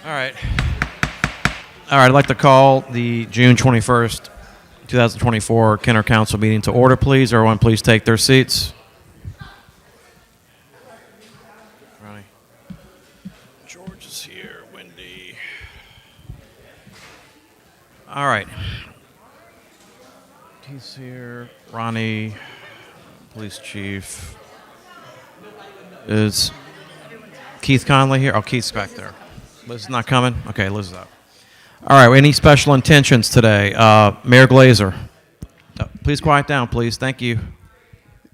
All right. All right, I'd like to call the June 21st, 2024 Kenner Council meeting to order, please. Everyone, please take their seats. Ronnie. George is here. Wendy. All right. He's here. Ronnie, police chief. Is Keith Conley here? Oh, Keith's back there. Liz is not coming? Okay, Liz is up. All right, any special intentions today? Mayor Glazer. Please quiet down, please. Thank you.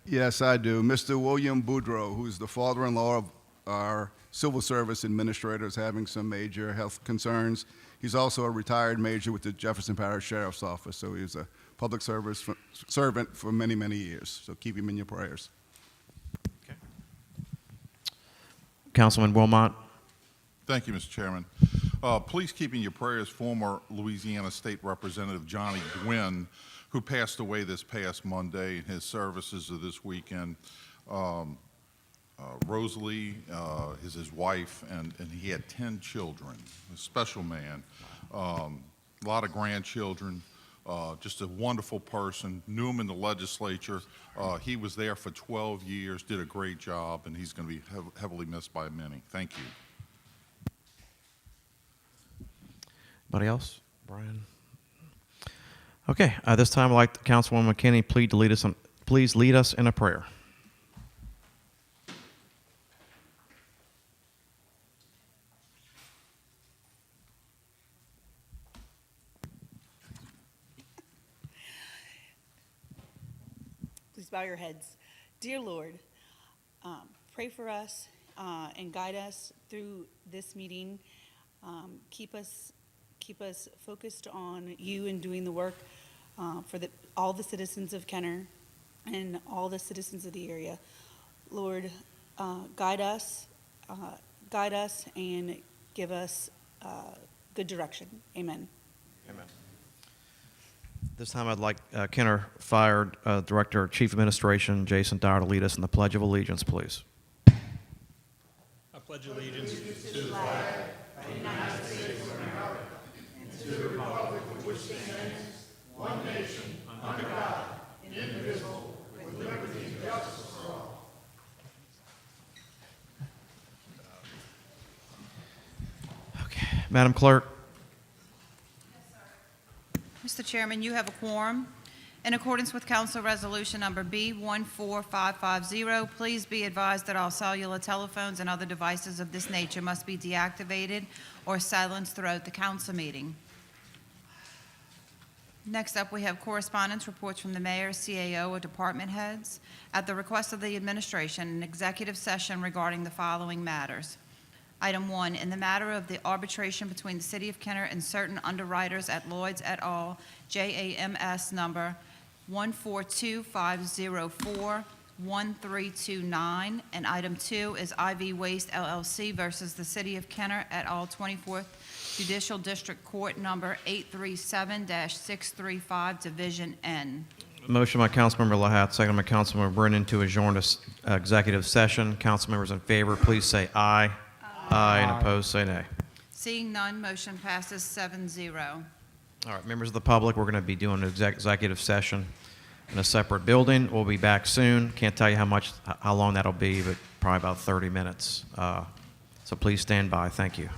Yes, I do. Mr. William Boudreau, who's the father-in-law of our civil service administrator, is having some major health concerns. He's also a retired major with the Jefferson Parish Sheriff's Office, so he's a public service servant for many, many years. So keep him in your prayers. Okay. Councilman Wilmot. Thank you, Mr. Chairman. Please keep in your prayers former Louisiana State Representative Johnny Gwynn, who passed away this past Monday in his services of this weekend. Rosalie is his wife, and he had 10 children, a special man, a lot of grandchildren, just a wonderful person, knew him in the legislature. He was there for 12 years, did a great job, and he's going to be heavily missed by many. Thank you. Anybody else? Brian? Okay, this time I'd like Councilwoman McKinney please lead us in a prayer. Please bow your heads. Dear Lord, pray for us and guide us through this meeting. Keep us focused on you and doing the work for all the citizens of Kenner and all the citizens of the area. Lord, guide us and give us good direction. Amen. Amen. This time I'd like Kenner Fire Director, Chief Administration, Jason Dyer, to lead us in the Pledge of Allegiance, please. I pledge allegiance to the flag of the United States of America and to the republic for which it stands, one nation, under God, indivisible, with liberty and justice for all. Okay, Madam Clerk. Mr. Chairman, you have a quorum. In accordance with Council Resolution Number B14550, please be advised that all cellular telephones and other devices of this nature must be deactivated or silenced throughout the council meeting. Next up, we have correspondence reports from the mayor, CAO, or department heads. At the request of the administration, an executive session regarding the following matters. Item 1, in the matter of the arbitration between the City of Kenner and certain underwriters at Lloyd's et al., JAMS number 142504-1329, and item 2 is IV Waste LLC versus the City of Kenner et al., 24th Judicial District Court number 837-635, Division N. Motion by Councilmember Lahat, second by Councilmember Brennan to adjourn this executive session. Council members in favor, please say aye. Aye. And opposed, say nay. Seeing none, motion passes 7-0. All right, members of the public, we're going to be doing an executive session in a separate building. We'll be back soon. Can't tell you how long that'll be, but probably about 30 minutes. So please stand by. Thank you.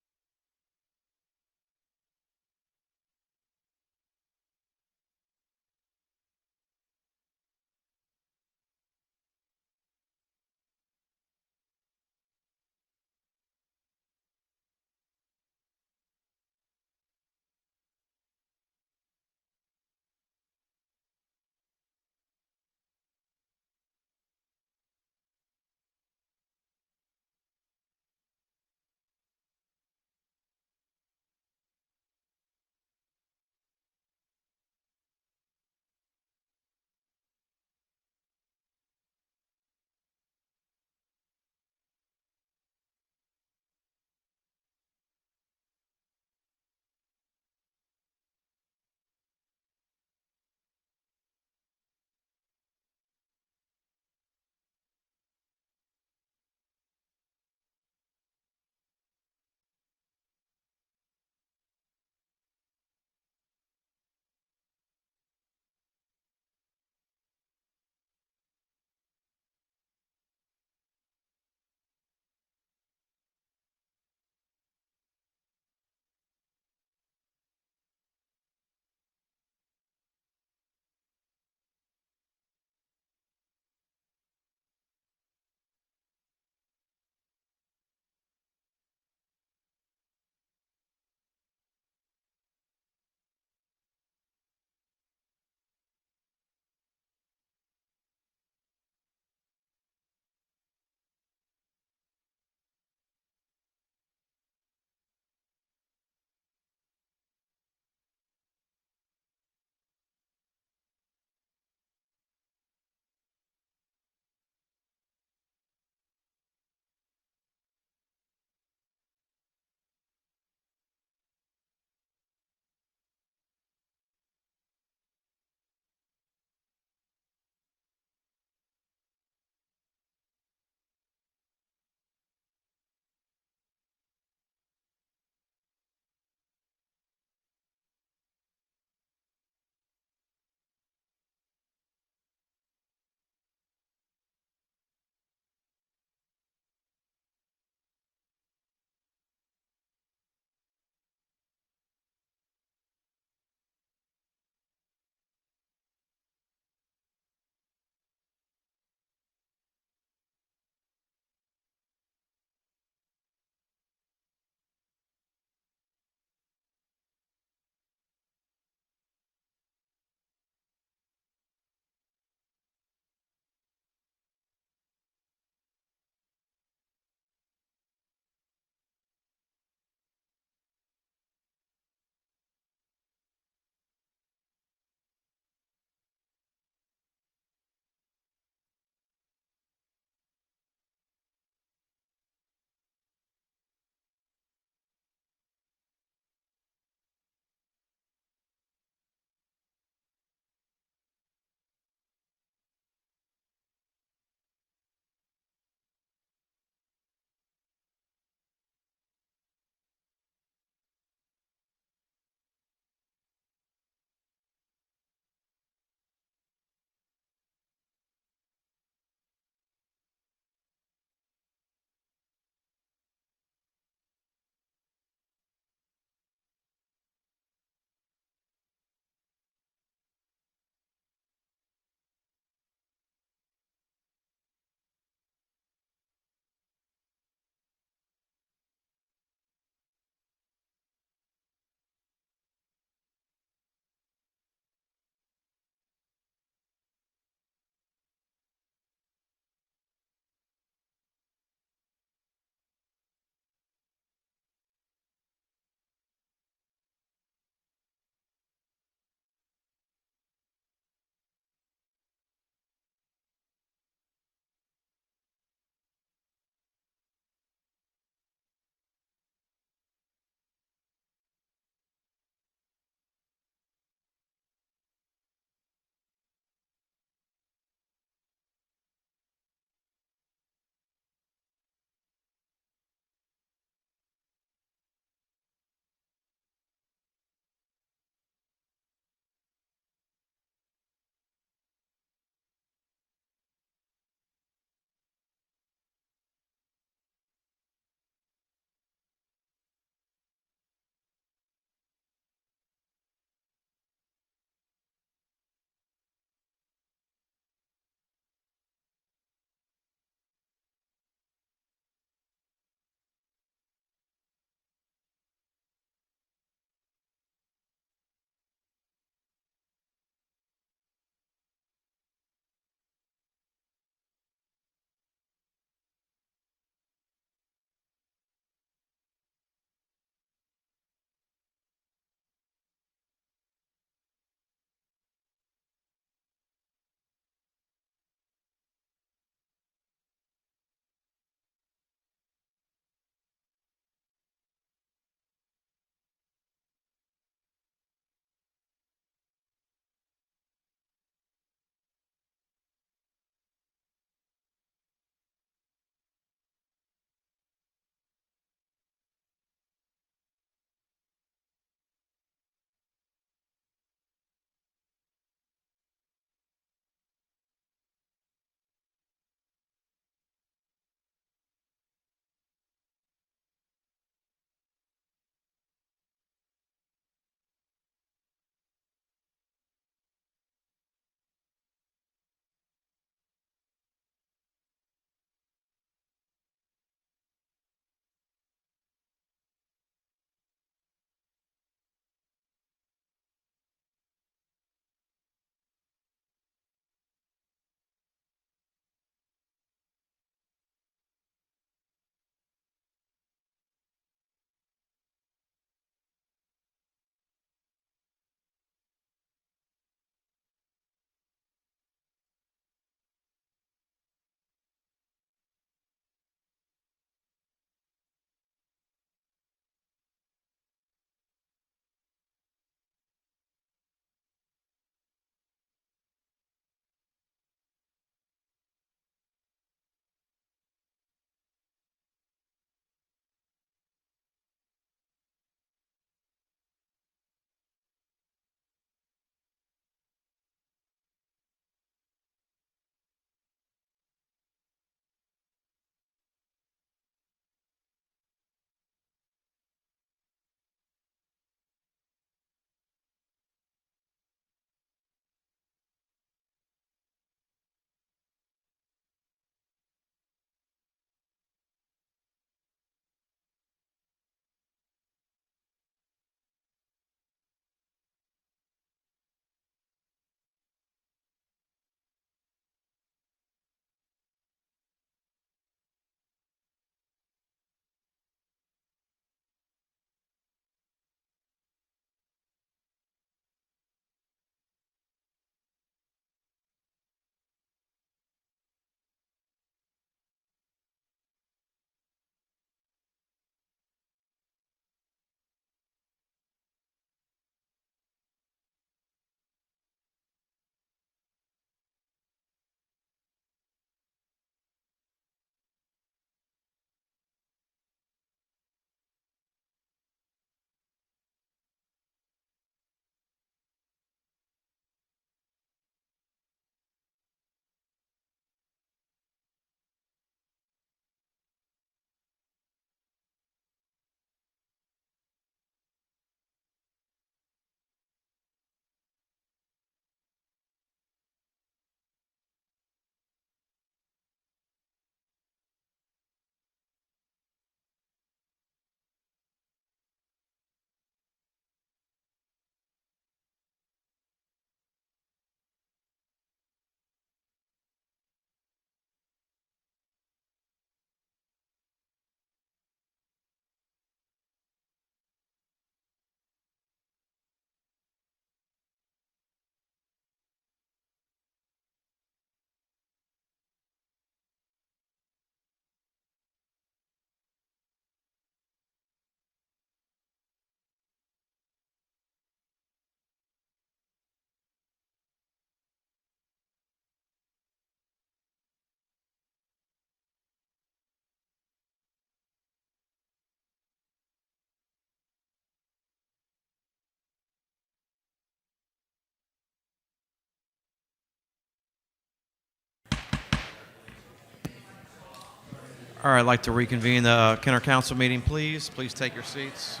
All right, I'd like to reconvene the Kenner Council meeting, please. Please take your seats.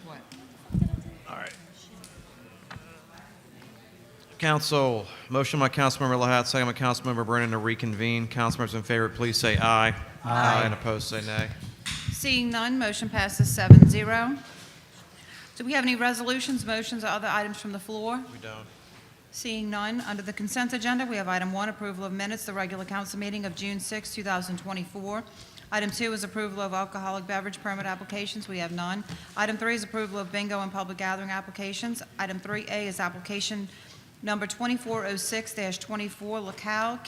What? All right. Council, motion by Councilmember Lahat, second by Councilmember Brennan to reconvene. Councilmembers in favor, please say aye. Aye. And opposed, say nay. Seeing none, motion passes 7-0. Do we have any resolutions, motions, or other items from the floor? We don't. Seeing none, under the consent agenda, we have item 1, approval of minutes, the regular council meeting of June 6, 2024. Item 2 is approval of alcoholic beverage permit applications. We have none. Item 3 is approval of bingo and public gathering applications. Item 3A is application number 2406-24, LaCal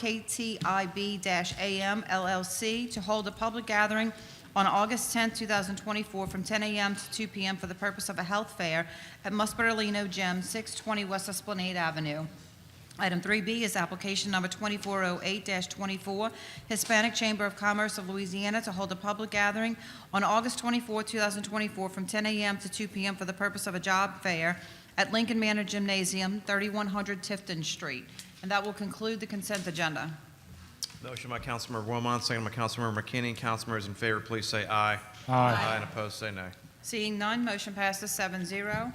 KTIB-AM LLC, to hold a public gathering on August 10, 2024, from 10 a.m. to 2 p.m. for the purpose of a health fair at Musperlino Gym, 620 West Esplanade Avenue. Item 3B is application number 2408-24, Hispanic Chamber of Commerce of Louisiana, to hold a public gathering on August 24, 2024, from 10 a.m. to 2 p.m. for the purpose of a job fair at Lincoln Manor Gymnasium, 3100 Tifton Street. And that will conclude the consent agenda. Motion by Councilmember Wilmot, second by Councilmember McKinney. Councilmembers in favor, please say aye. Aye. And opposed, say nay. Seeing none, motion passes 7-0.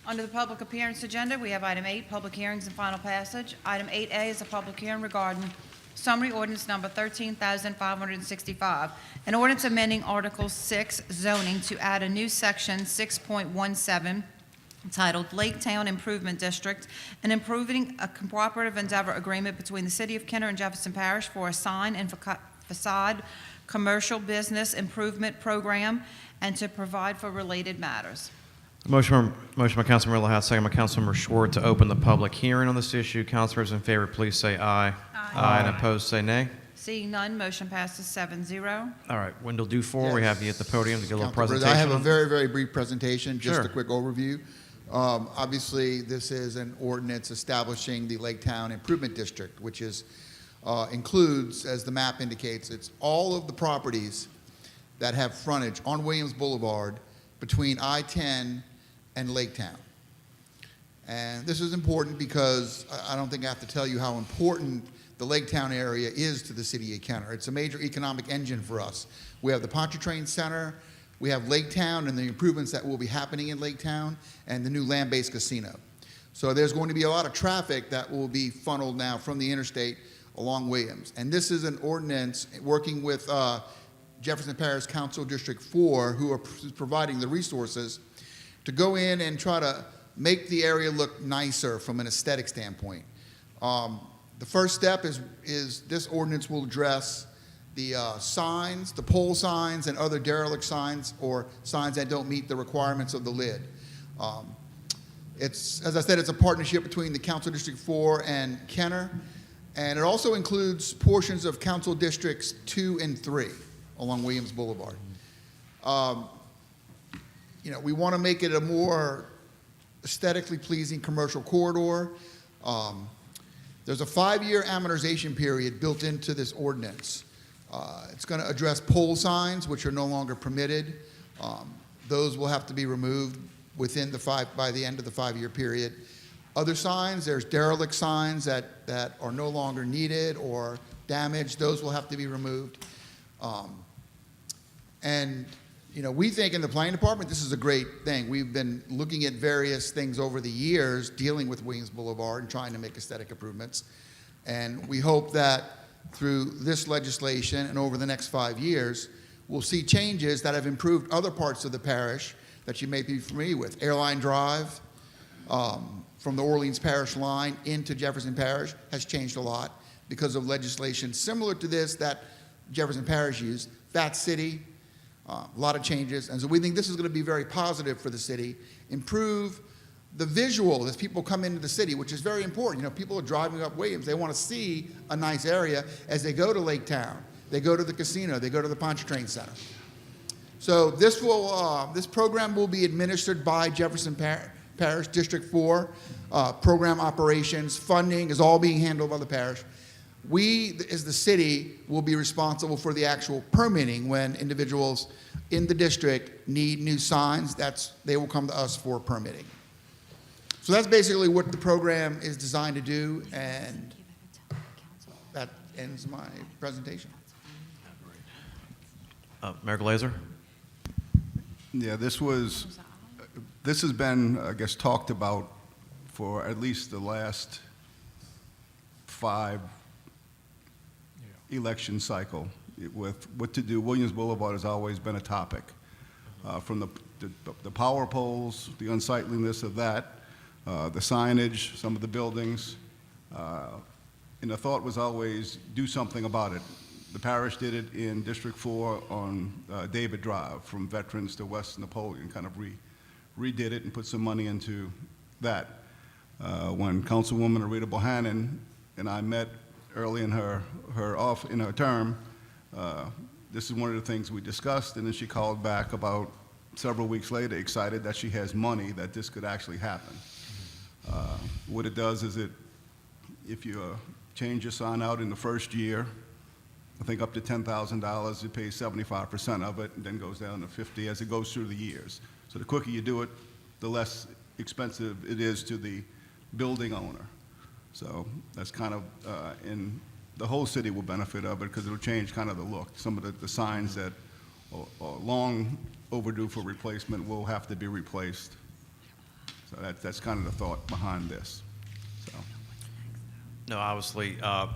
Under the public appearance agenda, we have item 8, public hearings and final passage. Item 8A is a public hearing regarding summary ordinance number 13,565, an ordinance amending Article 6 zoning to add a new section 6.17 entitled Lake Town Improvement District, and improving a cooperative endeavor agreement between the City of Kenner and Jefferson Parish for a sign and facade commercial business improvement program, and to provide for related matters. Motion by Councilmember Lahat, second by Councilmember Schwartz to open the public hearing on this issue. Councilmembers in favor, please say aye. Aye. And opposed, say nay. Seeing none, motion passes 7-0. All right, Wendell Dufour, we have you at the podium to give a little Council presentation. President, I have a on- very, very brief presentation, just Sure. a quick overview. Obviously, this is an ordinance establishing the Lake Town Improvement District, which is, includes, as the map indicates, it's all of the properties that have frontage on Williams Boulevard between I-10 and Lake Town. And this is important because I don't think I have to tell you how important the Lake Town area is to the city of Kenner. It's a major economic engine for us. We have the Pontchartrain Center, we have Lake Town and the improvements that will be happening in Lake Town, and the new land-based casino. So there's going to be a lot of traffic that will be funneled now from the interstate along Williams. And this is an ordinance working with Jefferson Parish Council District 4, who are providing the resources to go in and try to make the area look nicer from an aesthetic standpoint. The first step is this ordinance will address the signs, the pole signs, and other derelict signs or signs that don't meet the requirements of the lid. It's, as I said, it's a partnership between the Council District 4 and Kenner, and it also includes portions of Council Districts 2 and 3 along Williams Boulevard. You know, we want to make it a more aesthetically pleasing commercial corridor. There's a 5-year amortization period built into this ordinance. It's going to address pole signs, which are no longer permitted. Those will have to be removed within by the end of the 5-year period. Other signs, there's derelict signs that are no longer needed or damaged. Those will have to be removed. And you know, we think in the planning department this is a great thing. We've been looking at various things over the years dealing with Williams Boulevard and trying to make aesthetic improvements. And we hope that through this legislation and over the next 5 years, we'll see changes that have improved other parts of the parish that you may be familiar with. Airline Drive, from the Orleans Parish line into Jefferson Parish, has changed a lot because of legislation similar to this that Jefferson Parish used. Fat City, a lot of changes. And so we think this is going to be very positive for the city, improve the visual as people come into the city, which is very important. You know, people are driving up Williams. They want to see a nice area as they go to Lake Town. They go to the casino. They go to the Pontchartrain Center. So this program will be administered by Jefferson Parish District 4. Program operations, funding is all being handled by the parish. We, as the city, will be responsible for the actual permitting when individuals in the district need new signs. They will come to us for permitting. So that's basically what the program is designed to do, and that ends my presentation. Mayor Glazer? Yeah, this has been, I guess, talked about for at least the last 5 election cycle with what to do. Williams Boulevard has always been a topic. From the power poles, the unsightliness of that, the signage, some of the buildings, and the thought was always do something about it. The parish did it in District 4 on David Drive, from Veterans to West Napoleon, kind of redid it and put some money into that. When Councilwoman Arita Bohannon and I met early in her term, this is one of the things we discussed, and then she called back about several weeks later, excited that she has money, that this could actually happen. What it does is if you change your sign out in the first year, I think up to $10,000, you pay 75% of it, and then goes down to 50 as it goes through the years. So the quicker you do it, the less expensive it is to the building owner. So that's kind of, and the whole city will benefit of it because it'll change kind of the look. Some of the signs that are long overdue for replacement will have to be replaced. So that's kind of the thought behind this. So. No, obviously, the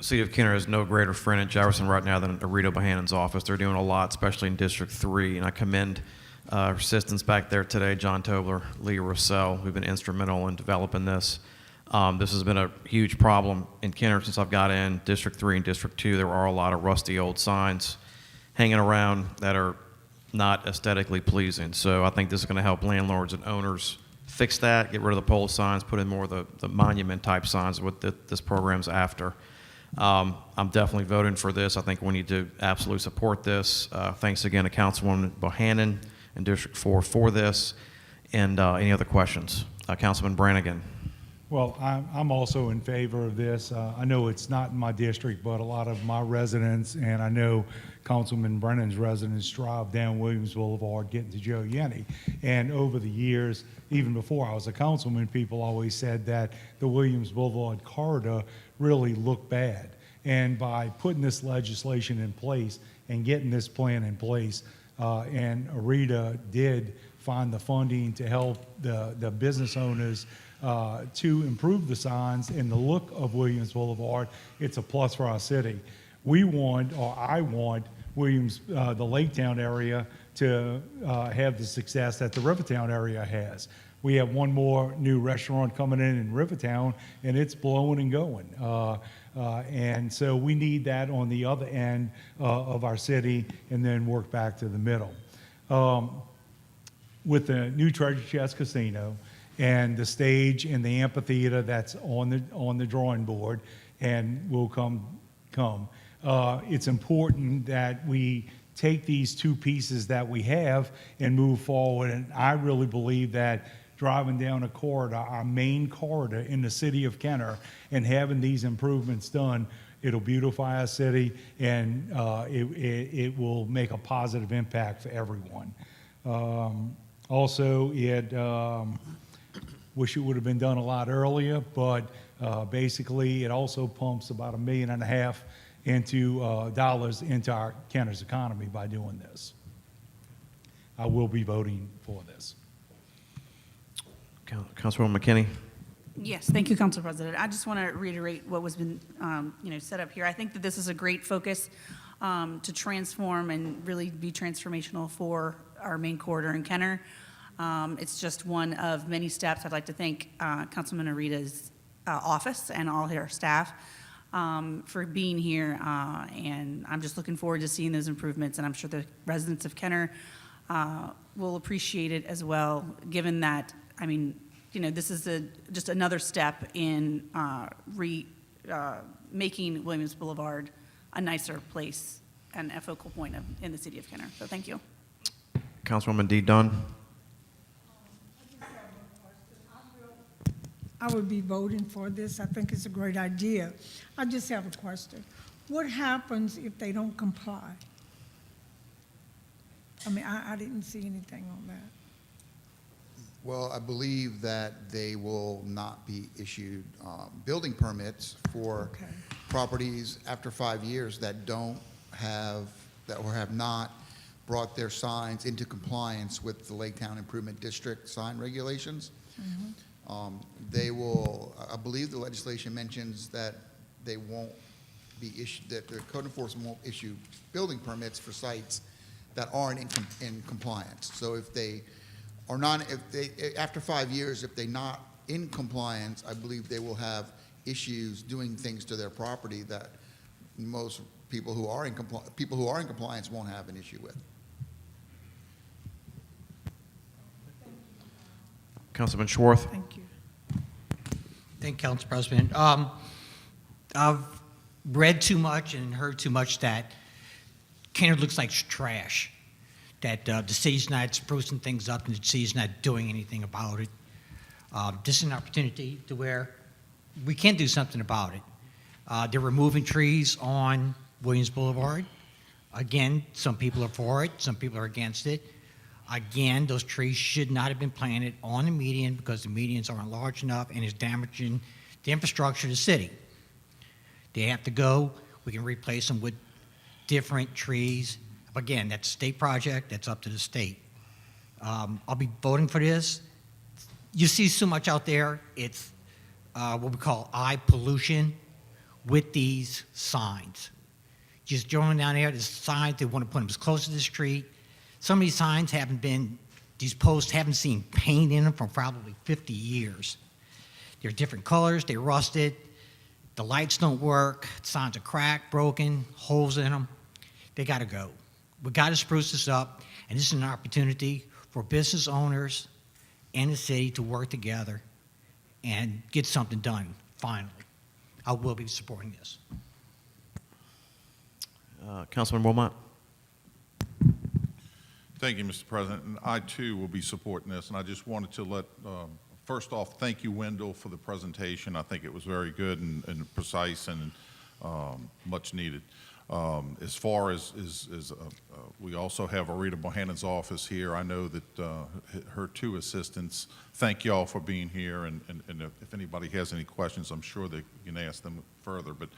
City of Kenner has no greater friend in Jefferson right now than Arita Bohannon's office. They're doing a lot, especially in District 3, and I commend our assistants back there today, John Tobler, Lee Russell, who've been instrumental in developing this. This has been a huge problem in Kenner since I've got in. District 3 and District 2, there are a lot of rusty old signs hanging around that are not aesthetically pleasing. So I think this is going to help landlords and owners fix that, get rid of the pole signs, put in more of the monument-type signs, what this program's after. I'm definitely voting for this. I think we need to absolutely support this. Thanks again to Councilwoman Bohannon in District 4 for this. And any other questions? Councilman Brannigan. Well, I'm also in favor of this. I know it's not in my district, but a lot of my residents, and I know Councilman Brennan's residents, drive down Williams Boulevard getting to Joe Yenny. And over the years, even before I was a councilman, people always said that the Williams Boulevard corridor really looked bad. And by putting this legislation in place and getting this plan in place, and Arita did find the funding to help the business owners to improve the signs and the look of Williams Boulevard, it's a plus for our city. We want, or I want, Williams, the Lake Town area to have the success that the Rivertown area has. We have one more new restaurant coming in Rivertown, and it's blowing and going. And so we need that on the other end of our city and then work back to the middle. With the new Treasure Chest Casino and the stage and the amphitheater that's on the drawing board and will come, it's important that we take these two pieces that we have and move forward. And I really believe that driving down a corridor, our main corridor in the city of Kenner, and having these improvements done, it'll beautify our city, and it will make a positive impact for everyone. Also, wish it would have been done a lot earlier, but basically it also pumps about $1.5 million into dollars into our Kenner's economy by doing this. I will be voting for this. Councilwoman McKinney. Yes, thank you, Council President. I just want to reiterate what was been, set up here. I think that this is a great focus to transform and really be transformational for our main corridor in Kenner. It's just one of many steps. I'd like to thank Councilman Arita's office and all her staff for being here, and I'm just looking forward to seeing those improvements, and I'm sure the residents of Kenner will appreciate it as well, given that, this is just another step in making Williams Boulevard a nicer place and a focal point in the city of Kenner. So thank you. Councilwoman D. Dunn. I would be voting for this. I think it's a great idea. I just have a question. What happens if they don't comply? I didn't see anything on that. Well, I believe that they will not be issued building permits for Okay. properties after 5 years that don't have, that or have not brought their signs into compliance with the Lake Town Improvement District sign regulations. They will, I believe the legislation mentions that they won't be issued, that the code enforcement won't issue building permits for sites that aren't in compliance. So if they are not, if they, after 5 years, if they're not in compliance, I believe they will have issues doing things to their property that most people who are in compliance won't have an issue with. Councilman Schwartz. Thank you. Thank you, Council President. I've read too much and heard too much that Kenner looks like trash, that the city's not sprucing things up and the city's not doing anything about it. This is an opportunity to where we can do something about it. They're removing trees on Williams Boulevard. Again, some people are for it, some people are against it. Again, those trees should not have been planted on the median because the medians aren't large enough and it's damaging the infrastructure of the city. They have to go. We can replace them with different trees. Again, that's a state project. That's up to the state. I'll be voting for this. You see so much out there. It's what we call eye pollution with these signs. Just going down there, the signs, they want to put them as close to the street. Some of these signs haven't been, these posts haven't seen paint in them for probably 50 years. They're different colors, they're rusted, the lights don't work, signs are cracked, broken, holes in them. They gotta go. We gotta spruce this up, and this is an opportunity for business owners and the city to work together and get something done, finally. I will be supporting this. Councilman Wilmot. Thank you, Mr. President. And I, too, will be supporting this. And I just wanted to let, first off, thank you, Wendell, for the presentation. I think it was very good and precise and much needed. As far as we also have Arita Bohannon's office here. I know that her two assistants, thank you all for being here. And if anybody has any questions, I'm sure they can ask them further. But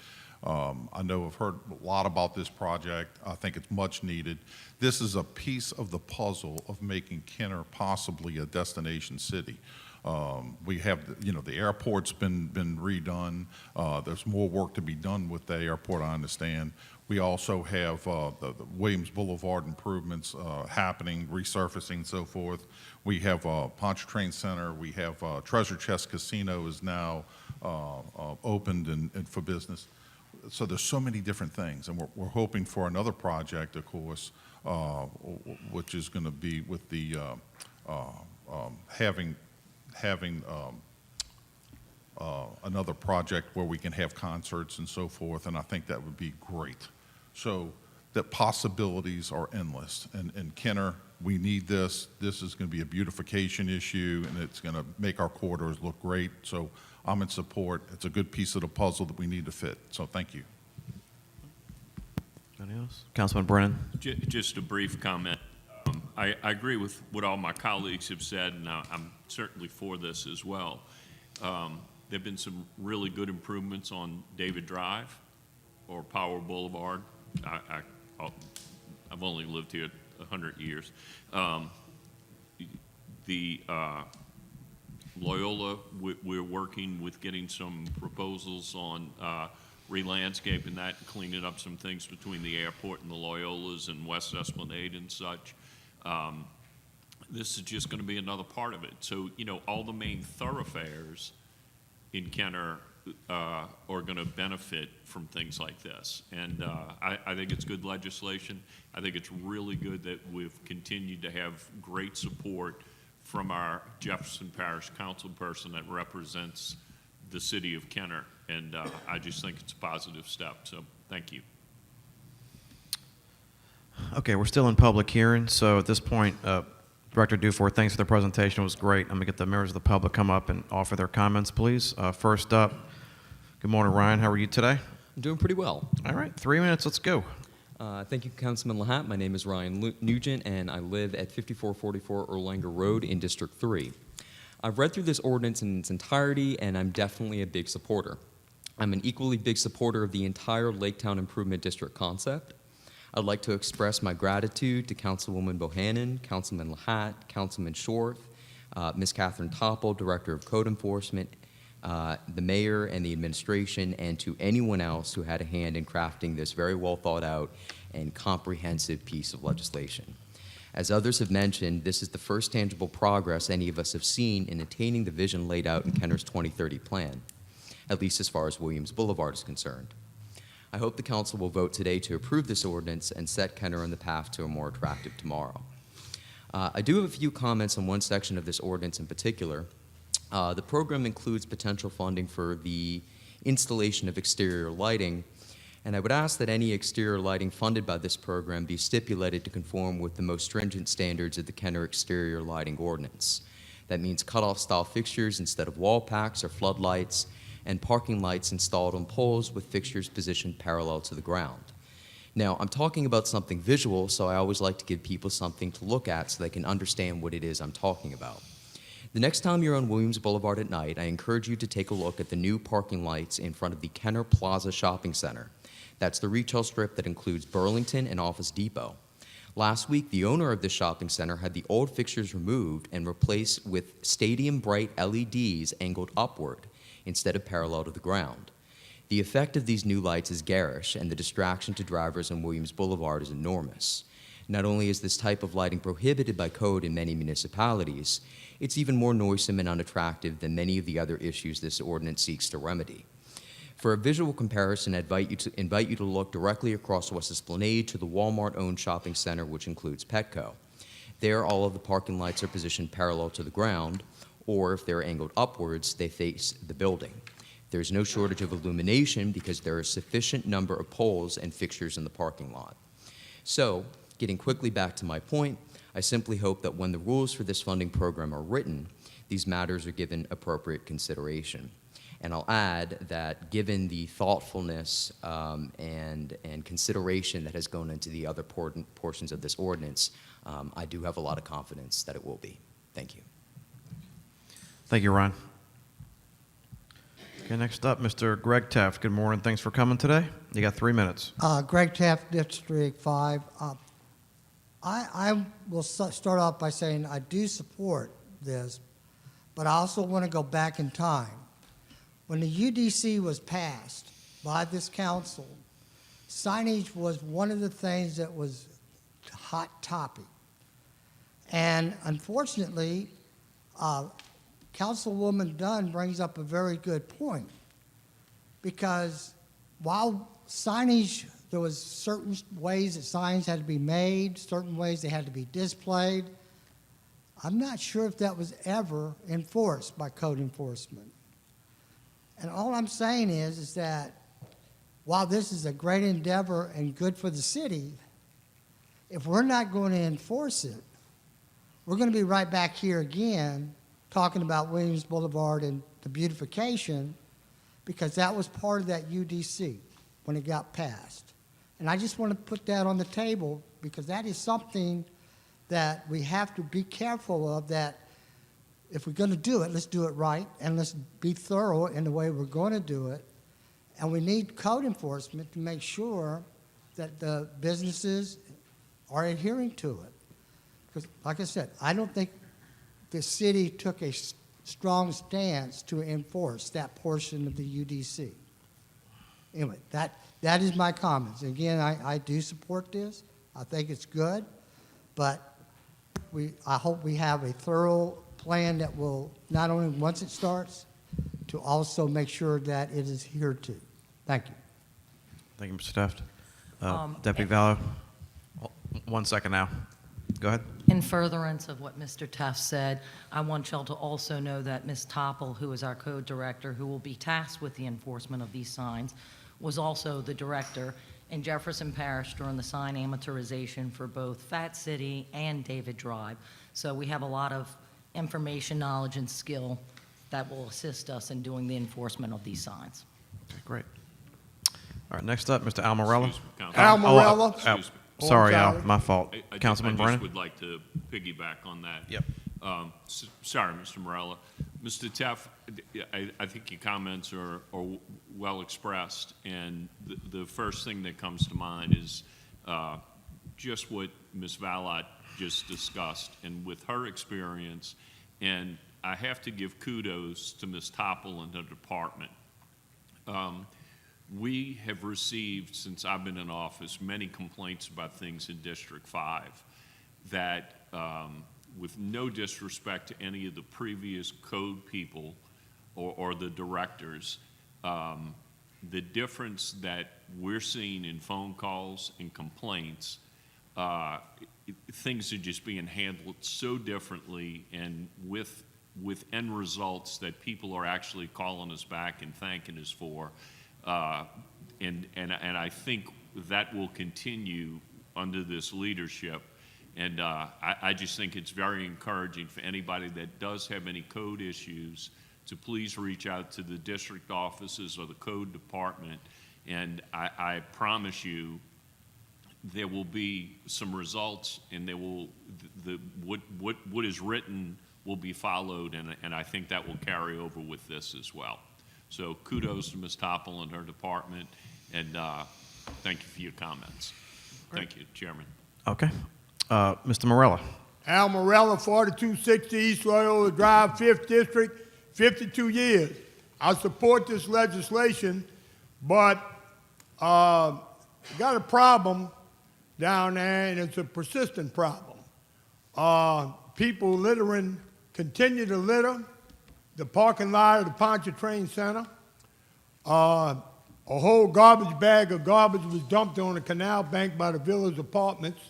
I know I've heard a lot about this project. I think it's much needed. This is a piece of the puzzle of making Kenner possibly a destination city. We have, the airport's been redone. There's more work to be done with the airport, I understand. We also have the Williams Boulevard improvements happening, resurfacing and so forth. We have Pontchartrain Center. We have Treasure Chest Casino is now opened and for business. So there's so many different things, and we're hoping for another project, of course, which is going to be with the having another project where we can have concerts and so forth, and I think that would be great. So the possibilities are endless, and Kenner, we need this. This is going to be a beautification issue, and it's going to make our corridors look great. So I'm in support. It's a good piece of the puzzle that we need to fit. So thank you. Anybody else? Councilman Brennan. Just a brief comment. I agree with what all my colleagues have said, and I'm certainly for this as well. There have been some really good improvements on David Drive or Power Boulevard. I've only lived here 100 years. Loyola, we're working with getting some proposals on re-landscaping that and cleaning up some things between the airport and the Loyolas and West Esplanade and such. This is just going to be another part of it. So, all the main thoroughfares in Kenner are going to benefit from things like this. And I think it's good legislation. I think it's really good that we've continued to have great support from our Jefferson Parish Council person that represents the city of Kenner. And I just think it's a positive step. So thank you. Okay, we're still in public hearing, so at this point, Director Dufour, thanks for the presentation. It was great. I'm going to get the members of the public come up and offer their comments, please. First up, good morning, Ryan. How are you today? I'm doing pretty well. All right, 3 minutes. Let's go. Thank you, Councilman Lahat. My name is Ryan Nugent, and I live at 5444 Erlanger Road in District 3. I've read through this ordinance in its entirety, and I'm definitely a big supporter. I'm an equally big supporter of the entire Lake Town Improvement District concept. I'd like to express my gratitude to Councilwoman Bohannon, Councilman Lahat, Councilman Short, Ms. Catherine Topple, Director of Code Enforcement, the mayor and the administration, and to anyone else who had a hand in crafting this very well thought out and comprehensive piece of legislation. As others have mentioned, this is the first tangible progress any of us have seen in attaining the vision laid out in Kenner's 2030 plan, at least as far as Williams Boulevard is concerned. I hope the council will vote today to approve this ordinance and set Kenner on the path to a more attractive tomorrow. I do have a few comments on one section of this ordinance in particular. The program includes potential funding for the installation of exterior lighting, and I would ask that any exterior lighting funded by this program be stipulated to conform with the most stringent standards of the Kenner Exterior Lighting Ordinance. That means cutoff style fixtures instead of wall packs or floodlights, and parking lights installed on poles with fixtures positioned parallel to the ground. Now, I'm talking about something visual, so I always like to give people something to look at so they can understand what it is I'm talking about. The next time you're on Williams Boulevard at night, I encourage you to take a look at the new parking lights in front of the Kenner Plaza Shopping Center. That's the retail strip that includes Burlington and Office Depot. Last week, the owner of this shopping center had the old fixtures removed and replaced with stadium bright LEDs angled upward instead of parallel to the ground. The effect of these new lights is garish, and the distraction to drivers on Williams Boulevard is enormous. Not only is this type of lighting prohibited by code in many municipalities, it's even more noisome and unattractive than many of the other issues this ordinance seeks to remedy. For a visual comparison, I invite you to look directly across West Esplanade to the Walmart-owned shopping center, which includes Petco. There, all of the parking lights are positioned parallel to the ground, or if they're angled upwards, they face the building. There's no shortage of illumination because there are a sufficient number of poles and fixtures in the parking lot. So, getting quickly back to my point, I simply hope that when the rules for this funding program are written, these matters are given appropriate consideration. And I'll add that given the thoughtfulness and consideration that has gone into the other portions of this ordinance, I do have a lot of confidence that it will be. Thank you. Thank you, Ron. Okay, next up, Mr. Greg Taft. Good morning. Thanks for coming today. You got 3 minutes. Greg Taft, District 5. I will start off by saying I do support this, but I also want to go back in time. When the UDC was passed by this council, signage was one of the things that was a hot topic. And unfortunately, Councilwoman Dunn brings up a very good point, because while signage, there was certain ways that signs had to be made, certain ways they had to be displayed. I'm not sure if that was ever enforced by code enforcement. And all I'm saying is that while this is a great endeavor and good for the city, if we're not going to enforce it, we're going to be right back here again talking about Williams Boulevard and the beautification, because that was part of that UDC when it got passed. And I just want to put that on the table, because that is something that we have to be careful of, that if we're going to do it, let's do it right, and let's be thorough in the way we're going to do it. And we need code enforcement to make sure that the businesses are adhering to it. Because, like I said, I don't think the city took a strong stance to enforce that portion of the UDC. Anyway, that is my comments. Again, I do support this. I think it's good, but I hope we have a thorough plan that will, not only once it starts, to also make sure that it is adhered to. Thank you. Thank you, Mr. Taft. Deputy Vallow, 1 second now. Go ahead. In furtherance of what Mr. Taft said, I want y'all to also know that Ms. Topple, who is our code director, who will be tasked with the enforcement of these signs, was also the director in Jefferson Parish during the sign amateurization for both Fat City and David Drive. So we have a lot of information, knowledge, and skill that will assist us in doing the enforcement of these signs. Okay, great. All right, next up, Mr. Al Morella. Excuse me, Councilman. Al Morella. Excuse me. Sorry, sorry. Al, my fault. Councilman I Brennan? just would like to piggyback on that. Yep. Sorry, Mr. Morella. Mr. Teff, I think your comments are well expressed, and the first thing that comes to mind is just what Ms. Valot just discussed, and with her experience, and I have to give kudos to Ms. Topple and her department. We have received, since I've been in office, many complaints about things in District 5 that, with no disrespect to any of the previous code people or the directors, the difference that we're seeing in phone calls and complaints, things are just being handled so differently and with end results that people are actually calling us back and thanking us for. And I think that will continue under this leadership. And I just think it's very encouraging for anybody that does have any code issues to please reach out to the district offices or the code department. And I promise you, there will be some results, and there will what is written will be followed, and I think that will carry over with this as well. So kudos to Ms. Topple and her department, and thank you for your comments. Thank you, Chairman. Okay. Mr. Morella. Al Morella, 4260 East Loyola Drive, 5th District, 52 years. I support this legislation, but got a problem down there, and it's a persistent problem. People littering, continue to litter the parking lot of the Pontchartrain Center. A whole garbage bag of garbage was dumped on the canal bank by the Villas Apartments,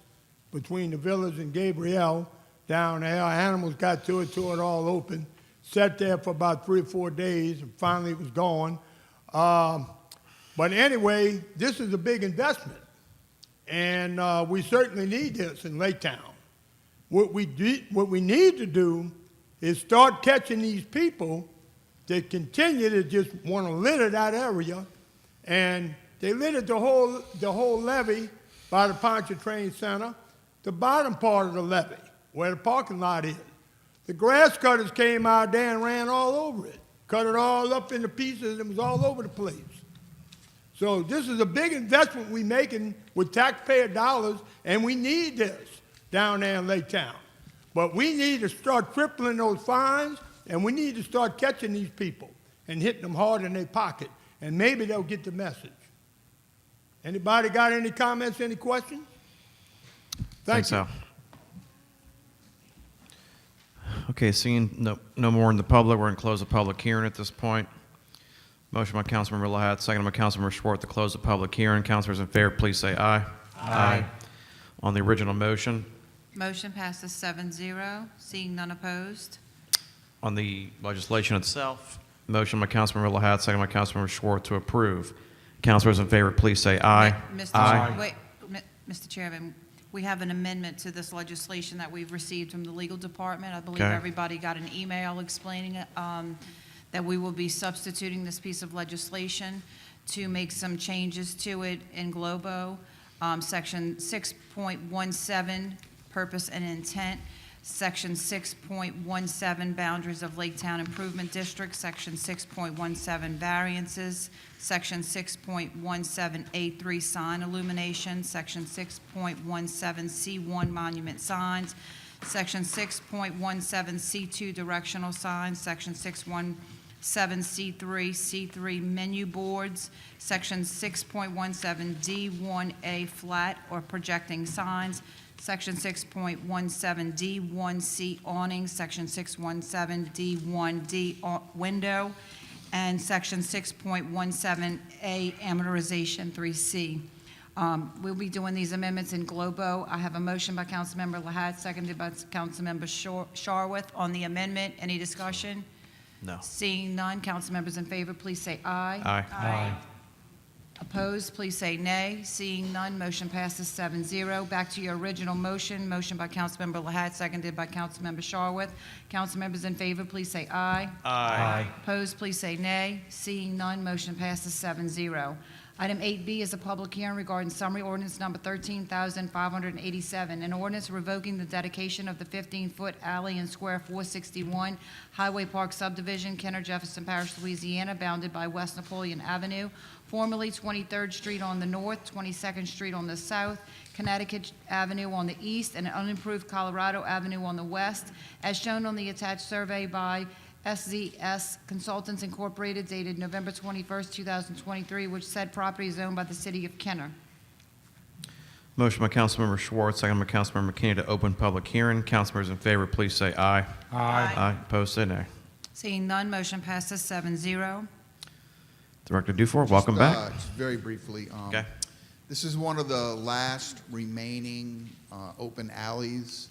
between the Villas and Gabrielle down there. Animals got to it, tore it all open. Sat there for about 3 or 4 days, and finally it was gone. But anyway, this is a big investment, and we certainly need this in Lake Town. What we need to do is start catching these people that continue to just want to litter that area, and they littered the whole levee by the Pontchartrain Center, the bottom part of the levee, where the parking lot is. The grass cutters came out there and ran all over it, cut it all up into pieces, and it was all over the place. So this is a big investment we're making with taxpayer dollars, and we need this down there in Lake Town. But we need to start tripling those fines, and we need to start catching these people and hitting them hard in their pocket, and maybe they'll get the message. Anybody got any comments, any questions? Thank you. Al. Okay, seeing no more in the public, we're going to close the public hearing at this point. Motion by Councilmember Lahat, second by Councilmember Schwartz to close the public hearing. Councilors in favor, please say aye. Aye. On the original motion. Motion passes 7-0. Seeing none opposed. On the legislation itself, motion by Councilmember Lahat, second by Councilmember Schwartz to approve. Councilors in favor, please say aye. Mr. Chairman, we have an amendment to this legislation that we've received from the legal department. I believe Okay. everybody got an email explaining it, that we will be substituting this piece of legislation to make some changes to it in Globo. Section 6.17, purpose and intent. Section 6.17, boundaries of Lake Town Improvement District. Section 6.17, variances. Section 6.17A3, sign illumination. Section 6.17C1, monument signs. Section 6.17C2, directional signs. Section 6.17C3, C3, menu boards. Section 6.17D1A, flat or projecting signs. Section 6.17D1C, awning. Section 617D1D, window. And Section 6.17A, amortization 3C. We'll be doing these amendments in Globo. I have a motion by Councilmember Lahat, seconded by Councilmember Sharwoth on the amendment. Any discussion? No. Seeing none, council members in favor, please say aye. Aye. Opposed, please say nay. Seeing none, motion passes 7-0. Back to your original motion. Motion by Councilmember Lahat, seconded by Councilmember Sharwoth. Council members in favor, please say aye. Aye. Opposed, please say nay. Seeing none, motion passes 7-0. Item 8B is a public hearing regarding summary ordinance number 13,587, an ordinance revoking the dedication of the 15-foot alley in Square 461 Highway Park subdivision, Kenner, Jefferson Parish, Louisiana, bounded by West Napoleon Avenue, formerly 23rd Street on the north, 22nd Street on the south, Connecticut Avenue on the east, and unimproved Colorado Avenue on the west, as shown on the attached survey by SZS Consultants Incorporated dated November 21st, 2023, which said property is owned by the city of Kenner. Motion by Councilmember Schwartz, second by Councilmember McKinney to open public hearing. Councilmembers in favor, please say aye. Aye. Aye. Opposed, say nay. Seeing none, motion passes 7-0. Director Dufour, welcome back. Just very briefly. Okay. This is one of the last remaining open alleys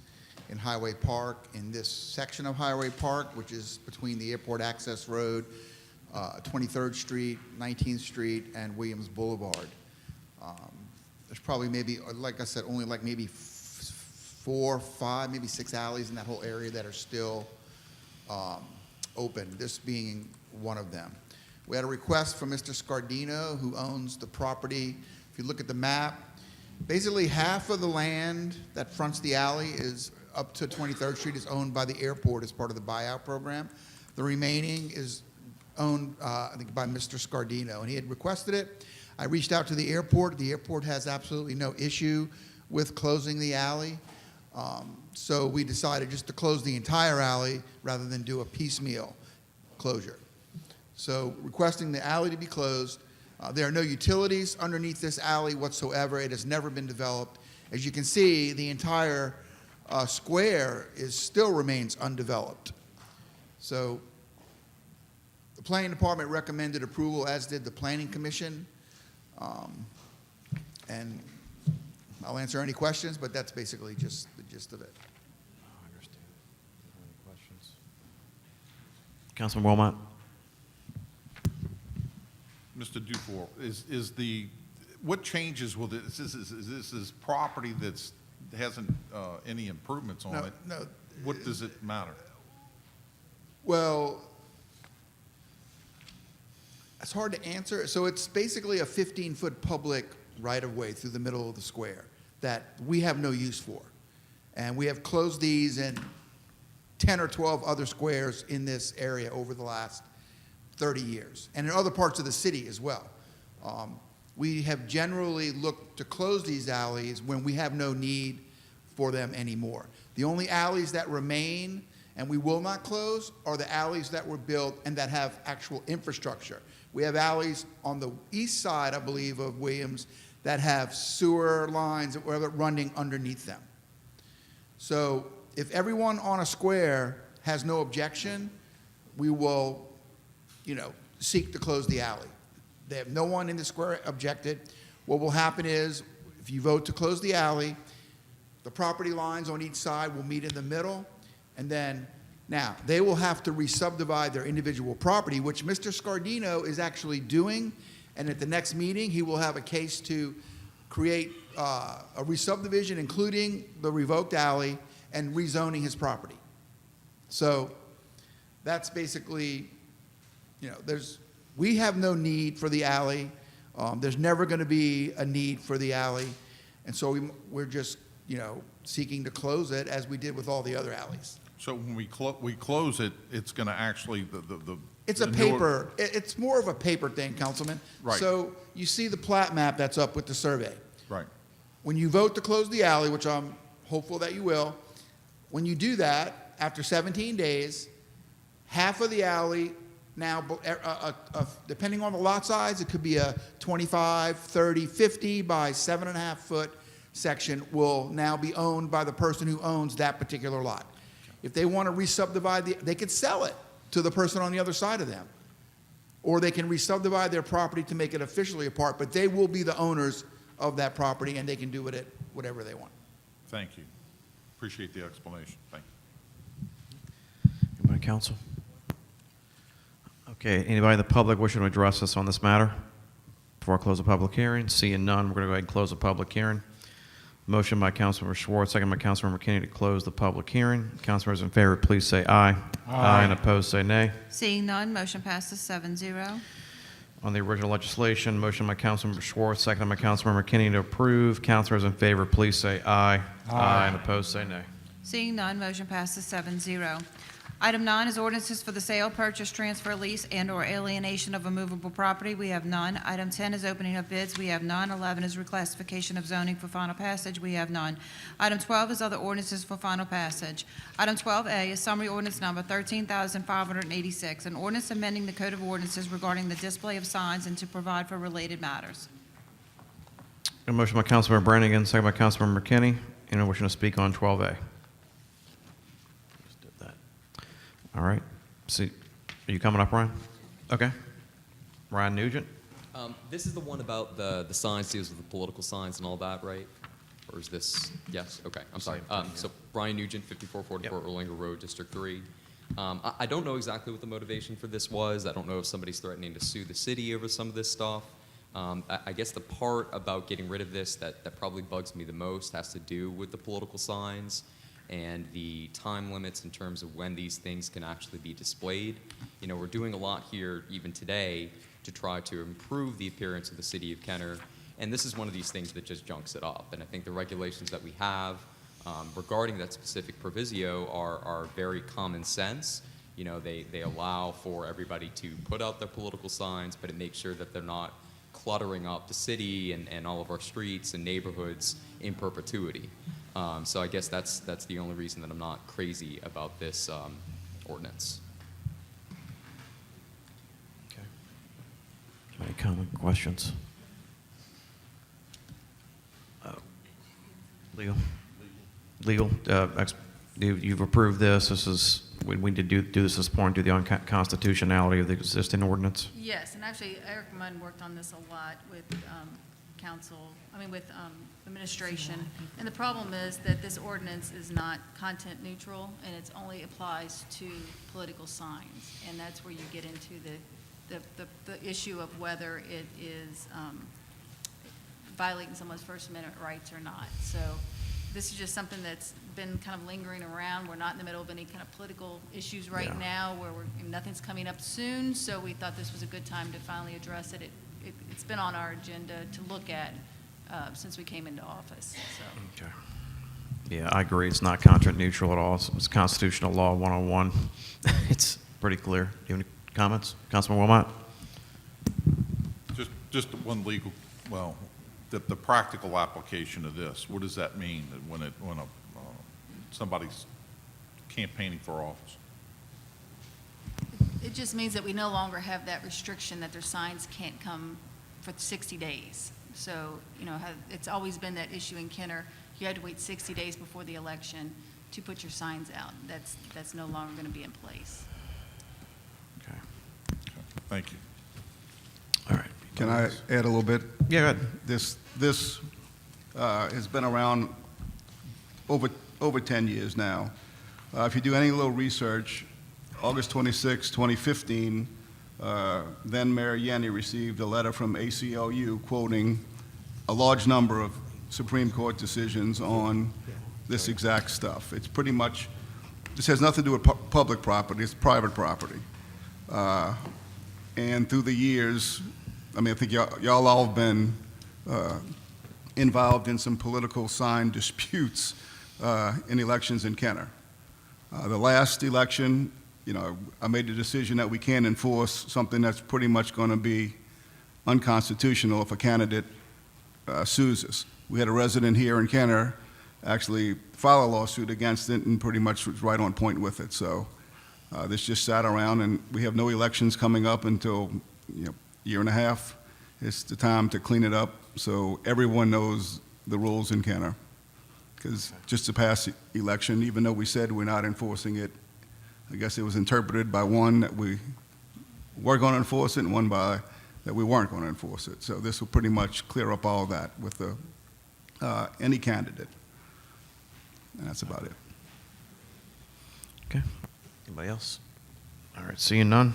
in Highway Park, in this section of Highway Park, which is between the Airport Access Road, 23rd Street, 19th Street, and Williams Boulevard. There's probably maybe, like I said, only like maybe 4, 5, maybe 6 alleys in that whole area that are still open, this being one of them. We had a request from Mr. Scardino, who owns the property. If you look at the map, basically half of the land that fronts the alley is up to 23rd Street is owned by the airport as part of the buyout program. The remaining is owned, I think, by Mr. Scardino, and he had requested it. I reached out to the airport. The airport has absolutely no issue with closing the alley. So we decided just to close the entire alley rather than do a piecemeal closure. So requesting the alley to be closed. There are no utilities underneath this alley whatsoever. It has never been developed. As you can see, the entire square still remains undeveloped. So the Planning Department recommended approval, as did the Planning Commission. And I'll answer any questions, but that's basically just the gist of it. I understand. Any questions? Councilman Wilmot? Mr. Dufour, what changes will this, is this property that's hasn't any improvements on it? No. What does it matter? Well, it's hard to answer. So it's basically a 15-foot public right-of-way through the middle of the square that we have no use for. And we have closed these in 10 or 12 other squares in this area over the last 30 years, and in other parts of the city as well. We have generally looked to close these alleys when we have no need for them anymore. The only alleys that remain and we will not close are the alleys that were built and that have actual infrastructure. We have alleys on the east side, I believe, of Williams that have sewer lines running underneath them. So if everyone on a square has no objection, we will, seek to close the alley. They have no one in the square objected. What will happen is, if you vote to close the alley, the property lines on each side will meet in the middle, and then, now, they will have to re-subdivide their individual property, which Mr. Scardino is actually doing, and at the next meeting, he will have a case to create a re-subdivision, including the revoked alley, and rezoning his property. So that's basically, we have no need for the alley. There's never going to be a need for the alley. And so we're just, seeking to close it as we did with all the other alleys. So when we close it, it's going to actually, It's a paper, it's more of a paper thing, Councilman. Right. So you see the plat map that's up with the survey. Right. When you vote to close the alley, which I'm hopeful that you will, when you do that, after 17 days, half of the alley now, depending on the lot size, it could be a 25, 30, 50 by 7.5 foot section will now be owned by the person who owns that particular lot. If they want to re-subdivide, they could sell it to the person on the other side of them. Or they can re-subdivide their property to make it officially a part, but they will be the owners of that property, and they can do with it whatever they want. Thank you. Appreciate the explanation. Thank you. Anybody, council? Okay, anybody in the public wishing to address us on this matter? Before I close the public hearing, seeing none, we're going to go ahead and close the public hearing. Motion by Councilmember Schwartz, second by Councilmember McKinney to close the public hearing. Councilmembers in favor, please say aye. Aye. And opposed, say nay. Seeing none, motion passes 7-0. on the original legislation. Motion by Councilmember Schwartz, second by Councilmember Kinney to approve. Councilors in favor, please say aye. Aye. And opposed, say nay. Seeing none, motion passes 7-0. Item 9 is ordinances for the sale, purchase, transfer, lease, and/or alienation of immovable property. We have none. Item 10 is opening of bids. We have none. 11 is reclassification of zoning for final passage. We have none. Item 12 is other ordinances for final passage. Item 12A is summary ordinance number 13,586, an ordinance amending the Code of Ordinances regarding the display of signs and to provide for related matters. A motion by Councilmember Brannigan, second by Councilmember McKinney. Anyone wishing to speak on 12A? Just did that. All right. See, are you coming up, Ryan? Okay. Ryan Nugent? This is the one about the signs, deals with the political signs and all that, right? Or is this, yes? Okay, I'm sorry. So Brian Nugent, 5444 Erlanger Road, District 3. I don't know exactly what the motivation for this was. I don't know if somebody's threatening to sue the city over some of this stuff. I guess the part about getting rid of this that probably bugs me the most has to do with the political signs and the time limits in terms of when these things can actually be displayed. You know, we're doing a lot here even today to try to improve the appearance of the city of Kenner, and this is one of these things that just junks it up. And I think the regulations that we have regarding that specific proviso are very common sense. You know, they allow for everybody to put out their political signs, but it makes sure that they're not cluttering up the city and all of our streets and neighborhoods in perpetuity. So I guess that's the only reason that I'm not crazy about this ordinance. Okay. Any comment, questions? Legal. You've approved this. This is, we need to do this at this point, do the unconstitutionality of the existing ordinance? Yes, and actually Eric Munn worked on this a lot with with administration. And the problem is that this ordinance is not content neutral, and it only applies to political signs. And that's where you get into the issue of whether it is violating someone's First Amendment rights or not. So this is just something that's been kind of lingering around. We're not in the middle of any kind of political issues right now where nothing's coming up soon, so we thought this was a good time to finally address it. It's been on our agenda to look at since we came into office. So. Okay. Yeah, I agree. It's not content neutral at all. It's constitutional law 101. It's pretty clear. Do you have any comments? Councilman Wilmot? Just one legal, well, the practical application of this. What does that mean when somebody's campaigning for office? It just means that we no longer have that restriction that their signs can't come for 60 days. So, you know, it's always been that issue in Kenner. You had to wait 60 days before the election to put your signs out. That's no longer going to be in place. Okay. Thank you. All right. Can I add a little bit? Yeah, go ahead. This has been around over 10 years now. If you do any little research, August 26, 2015, then Mayor Yanni received a letter from ACLU quoting a large number of Supreme Court decisions on this exact stuff. It's pretty much, this has nothing to do with public property, it's private property. And through the years, I mean, I think y'all all have been involved in some political sign disputes in elections in Kenner. The last election, you know, I made the decision that we can't enforce something that's pretty much going to be unconstitutional if a candidate sues us. We had a resident here in Kenner actually file a lawsuit against it and pretty much was right on point with it. So this just sat around, and we have no elections coming up until, you know, year and a half. It's the time to clean it up so everyone knows the rules in Kenner. Because just the past election, even though we said we're not enforcing it, I guess it was interpreted by one that we were going to enforce it and one by that we weren't going to enforce it. So this will pretty much clear up all that with any candidate. And that's about it. Okay. Anybody else? All right, seeing none.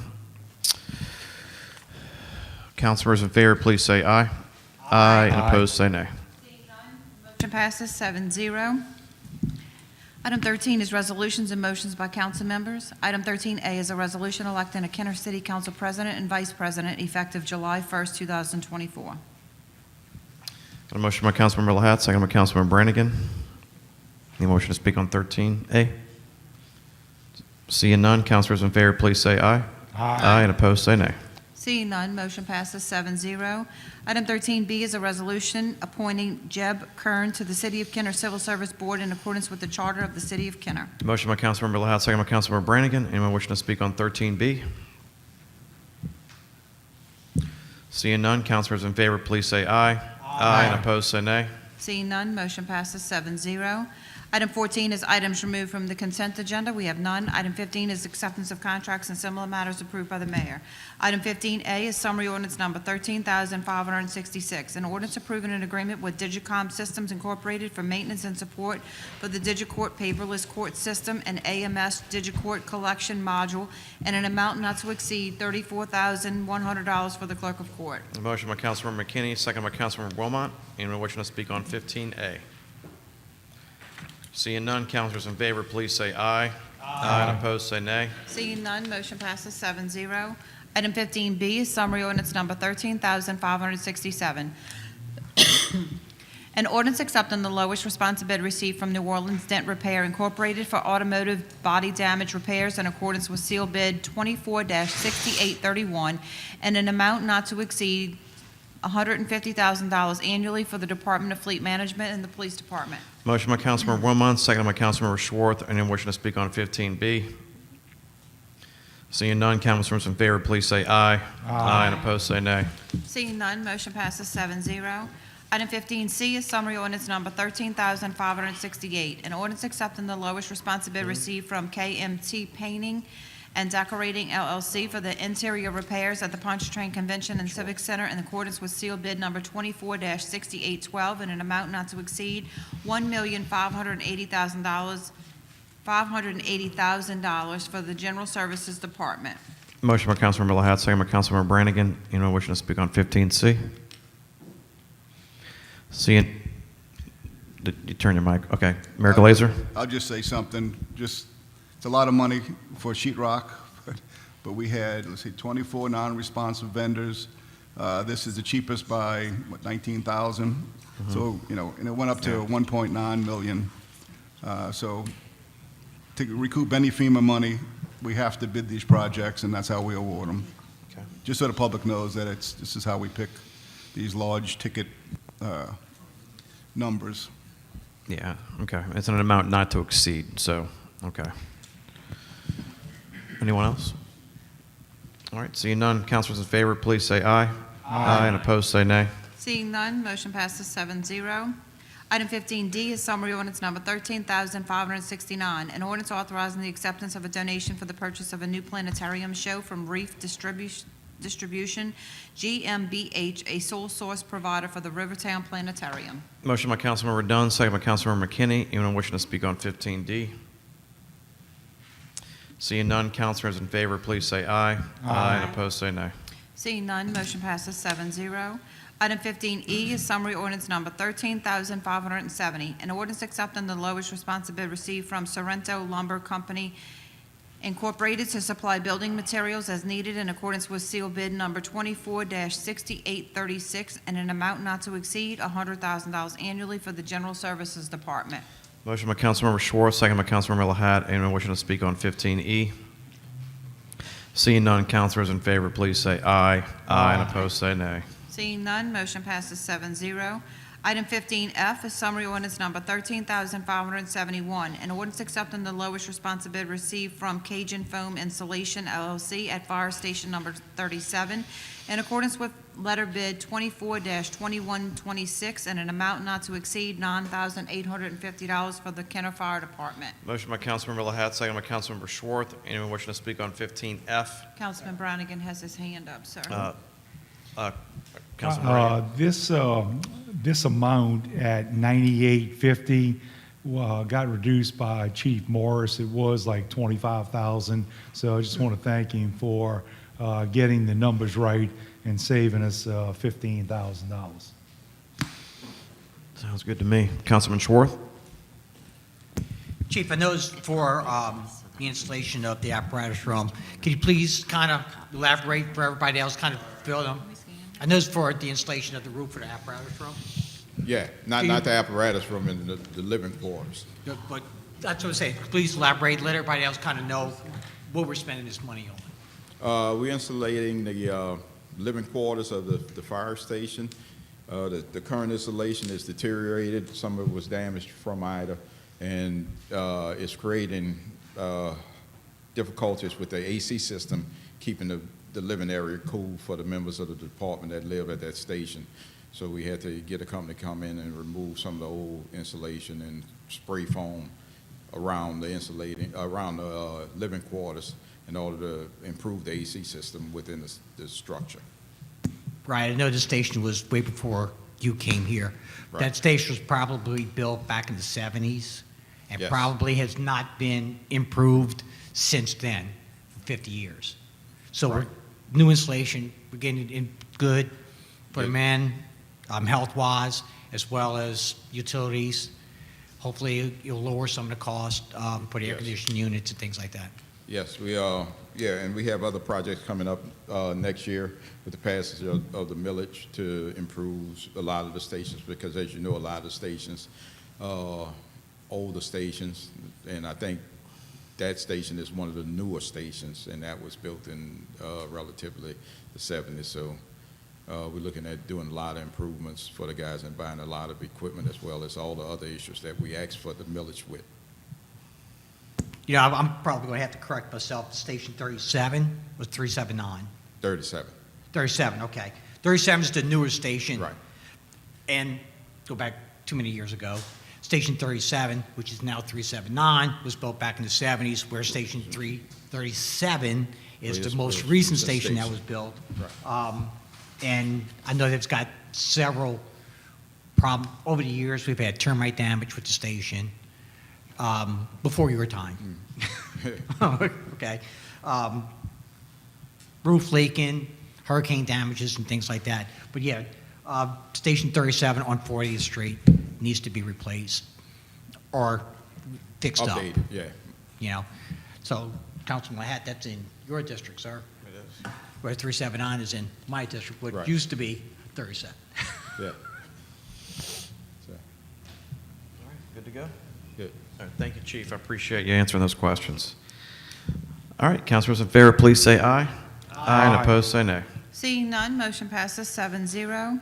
Councilors in favor, please say aye. Aye. And opposed, say nay. Motion passes 7-0. Item 13 is resolutions and motions by council members. Item 13A is a resolution electing a Kenner City Council President and Vice President effective July 1st, 2024. Got a motion by Councilmember Lahat, second by Councilmember Brannigan. Any motion to speak on 13A? Seeing none, councilors in favor, please say aye. Aye. And opposed, say nay. Seeing none, motion passes 7-0. Item 13B is a resolution appointing Jeb Kern to the City of Kenner Civil Service Board in accordance with the Charter of the City of Kenner. Motion by Councilmember Lahat, second by Councilmember Brannigan. Anyone wishing to speak on 13B? Seeing none, councilors in favor, please say aye. Aye. And opposed, say nay. Seeing none, motion passes 7-0. Item 14 is items removed from the consent agenda. We have none. Item 15 is acceptance of contracts and similar matters approved by the mayor. Item 15A is summary ordinance number 13,566, an ordinance approving an agreement with Digicom Systems Incorporated for maintenance and support for the DigiCourt paperless court system and AMS DigiCourt collection module in an amount not to exceed $34,100 for the clerk of court. A motion by Councilmember McKinney, second by Councilmember Wilmot. Anyone wishing to speak on 15A? Seeing none, councilors in favor, please say aye. Aye. And opposed, say nay. Seeing none, motion passes 7-0. Item 15B is summary ordinance number 13,567. An ordinance accepting the lowest response bid received from New Orleans Dent Repair Incorporated for automotive body damage repairs in accordance with seal bid 24-6831 and an amount not to exceed $150,000 annually for the Department of Fleet Management and the Police Department. Motion by Councilmember Wilmot, second by Councilmember Schwartz. Anyone wishing to speak on 15B? Seeing none, councilors in favor, please say aye. Aye. And opposed, say nay. Seeing none, motion passes 7-0. Item 15C is summary ordinance number 13,568, an ordinance accepting the lowest responsive bid received from KMT Painting and Decorating LLC for the interior repairs at the Pontchartrain Convention and Civic Center in accordance with seal bid number 24-6812 in an amount not to exceed $1,580,000 for the General Services Department. Motion by Councilmember Lahat, second by Councilmember Brannigan. Anyone wishing to speak on 15C? Seeing, did you turn your mic? Okay. Mayor Glazer? I'll just say something. It's a lot of money for sheetrock, but we had, let's see, 24 non-responsive vendors. This is the cheapest by, what, 19,000? So, and it went up to 1.9 million. So to recoup any FEMA money, we have to bid these projects, and that's how we award them. Okay. Just so the public knows that this is how we pick these large ticket numbers. Yeah, okay. It's an amount not to exceed, so, okay. Anyone else? All right, seeing none, councilors in favor, please say aye. Aye. And opposed, say nay. Seeing none, motion passes 7-0. Item 15D is summary ordinance number 13,569, an ordinance authorizing the acceptance of a donation for the purchase of a new planetarium show from Reef Distribution GmbH, a sole source provider for the Rivertown Planetarium. Motion by Councilmember Dunn, second by Councilmember McKinney. Anyone wishing to speak on 15D? Seeing none, councilors in favor, please say aye. Aye. And opposed, say nay. Seeing none, motion passes 7-0. Item 15E is summary ordinance number 13,570, an ordinance accepting the lowest responsive bid received from Sorrento Lumber Company Incorporated to supply building materials as needed in accordance with seal bid number 24-6836 and an amount not to exceed $100,000 annually for the General Services Department. Motion by Councilmember Schwartz, second by Councilmember Lahat. Anyone wishing to speak on 15E? Seeing none, councilors in favor, please say aye. Aye. And opposed, say nay. Seeing none, motion passes 7-0. Item 15F is summary ordinance number 13,571, an ordinance accepting the lowest responsive bid received from Cajun Foam Insulation LLC at Fire Station number 37 in accordance with letter bid 24-2126 and an amount not to exceed $9,850 for the Kenner Fire Department. Motion by Councilmember Lahat, second by Councilmember Schwartz. Anyone wishing to speak on 15F? Councilman Brannigan has his hand up, sir. Councilman Brannigan. This amount at 9850 got reduced by Chief Morris. It was like 25,000. So I just want to thank him for getting the numbers right and saving us $15,000. Sounds good to me. Councilman Schwartz? Chief, I know it's for the installation of the apparatus room. Could you please kind of elaborate for everybody else, kind of fill them? I know it's for the installation of the roof for the apparatus room. Yeah, not the apparatus room in the living quarters. But that's what I'm saying. Please elaborate, let everybody else kind of know what we're spending this money on. We're insulating the living quarters of the fire station. The current installation is deteriorated. Some of it was damaged from Ida, and it's creating difficulties with the AC system, keeping the living area cool for the members of the department that live at that station. So we had to get a company to come in and remove some of the old insulation and spray foam around the living quarters in order to improve the AC system within the structure. Right, I know the station was way before you came here. Right. That station was probably built back in the 70s and Yes. probably has not been improved since then, for 50 years. So Right. new installation, we're getting it in good, put Yeah. them in, health-wise, as well as utilities. Hopefully, you'll lower some of the cost for the air Yes. conditioning units and things like that. Yes, we are. Yeah, and we have other projects coming up next year with the passage of the millage to improve a lot of the stations, because as you know, a lot of the stations, older stations, and I think that station is one of the newer stations, and that was built in relatively the 70s. So we're looking at doing a lot of improvements for the guys and buying a lot of equipment, as well as all the other issues that we asked for the millage with. You know, I'm probably going to have to correct myself. Station 37 was 379. 37. 37, okay. 37 is the newer station. Right. And go back too many years ago. Station 37, which is now 379, was built back in the 70s, where Station 337 is the most recent station that was built. Right. And I know they've got several problems. Over the years, we've had termite damage with the station. Before your time. Okay. Roof leaking, hurricane damages and things like that. But yeah, Station 37 on 40th Street needs to be replaced or fixed up. Updated, yeah. You know, so Councilman Lahat, that's in your district, sir. It is. Where 379 is in my district, what Right. used to be 37. Yeah. All right, good to go? Good. All right, thank you, Chief. I appreciate you answering those questions. All right, councilors in favor, please say aye. Aye. And opposed, say nay. Seeing none, motion passes 7-0.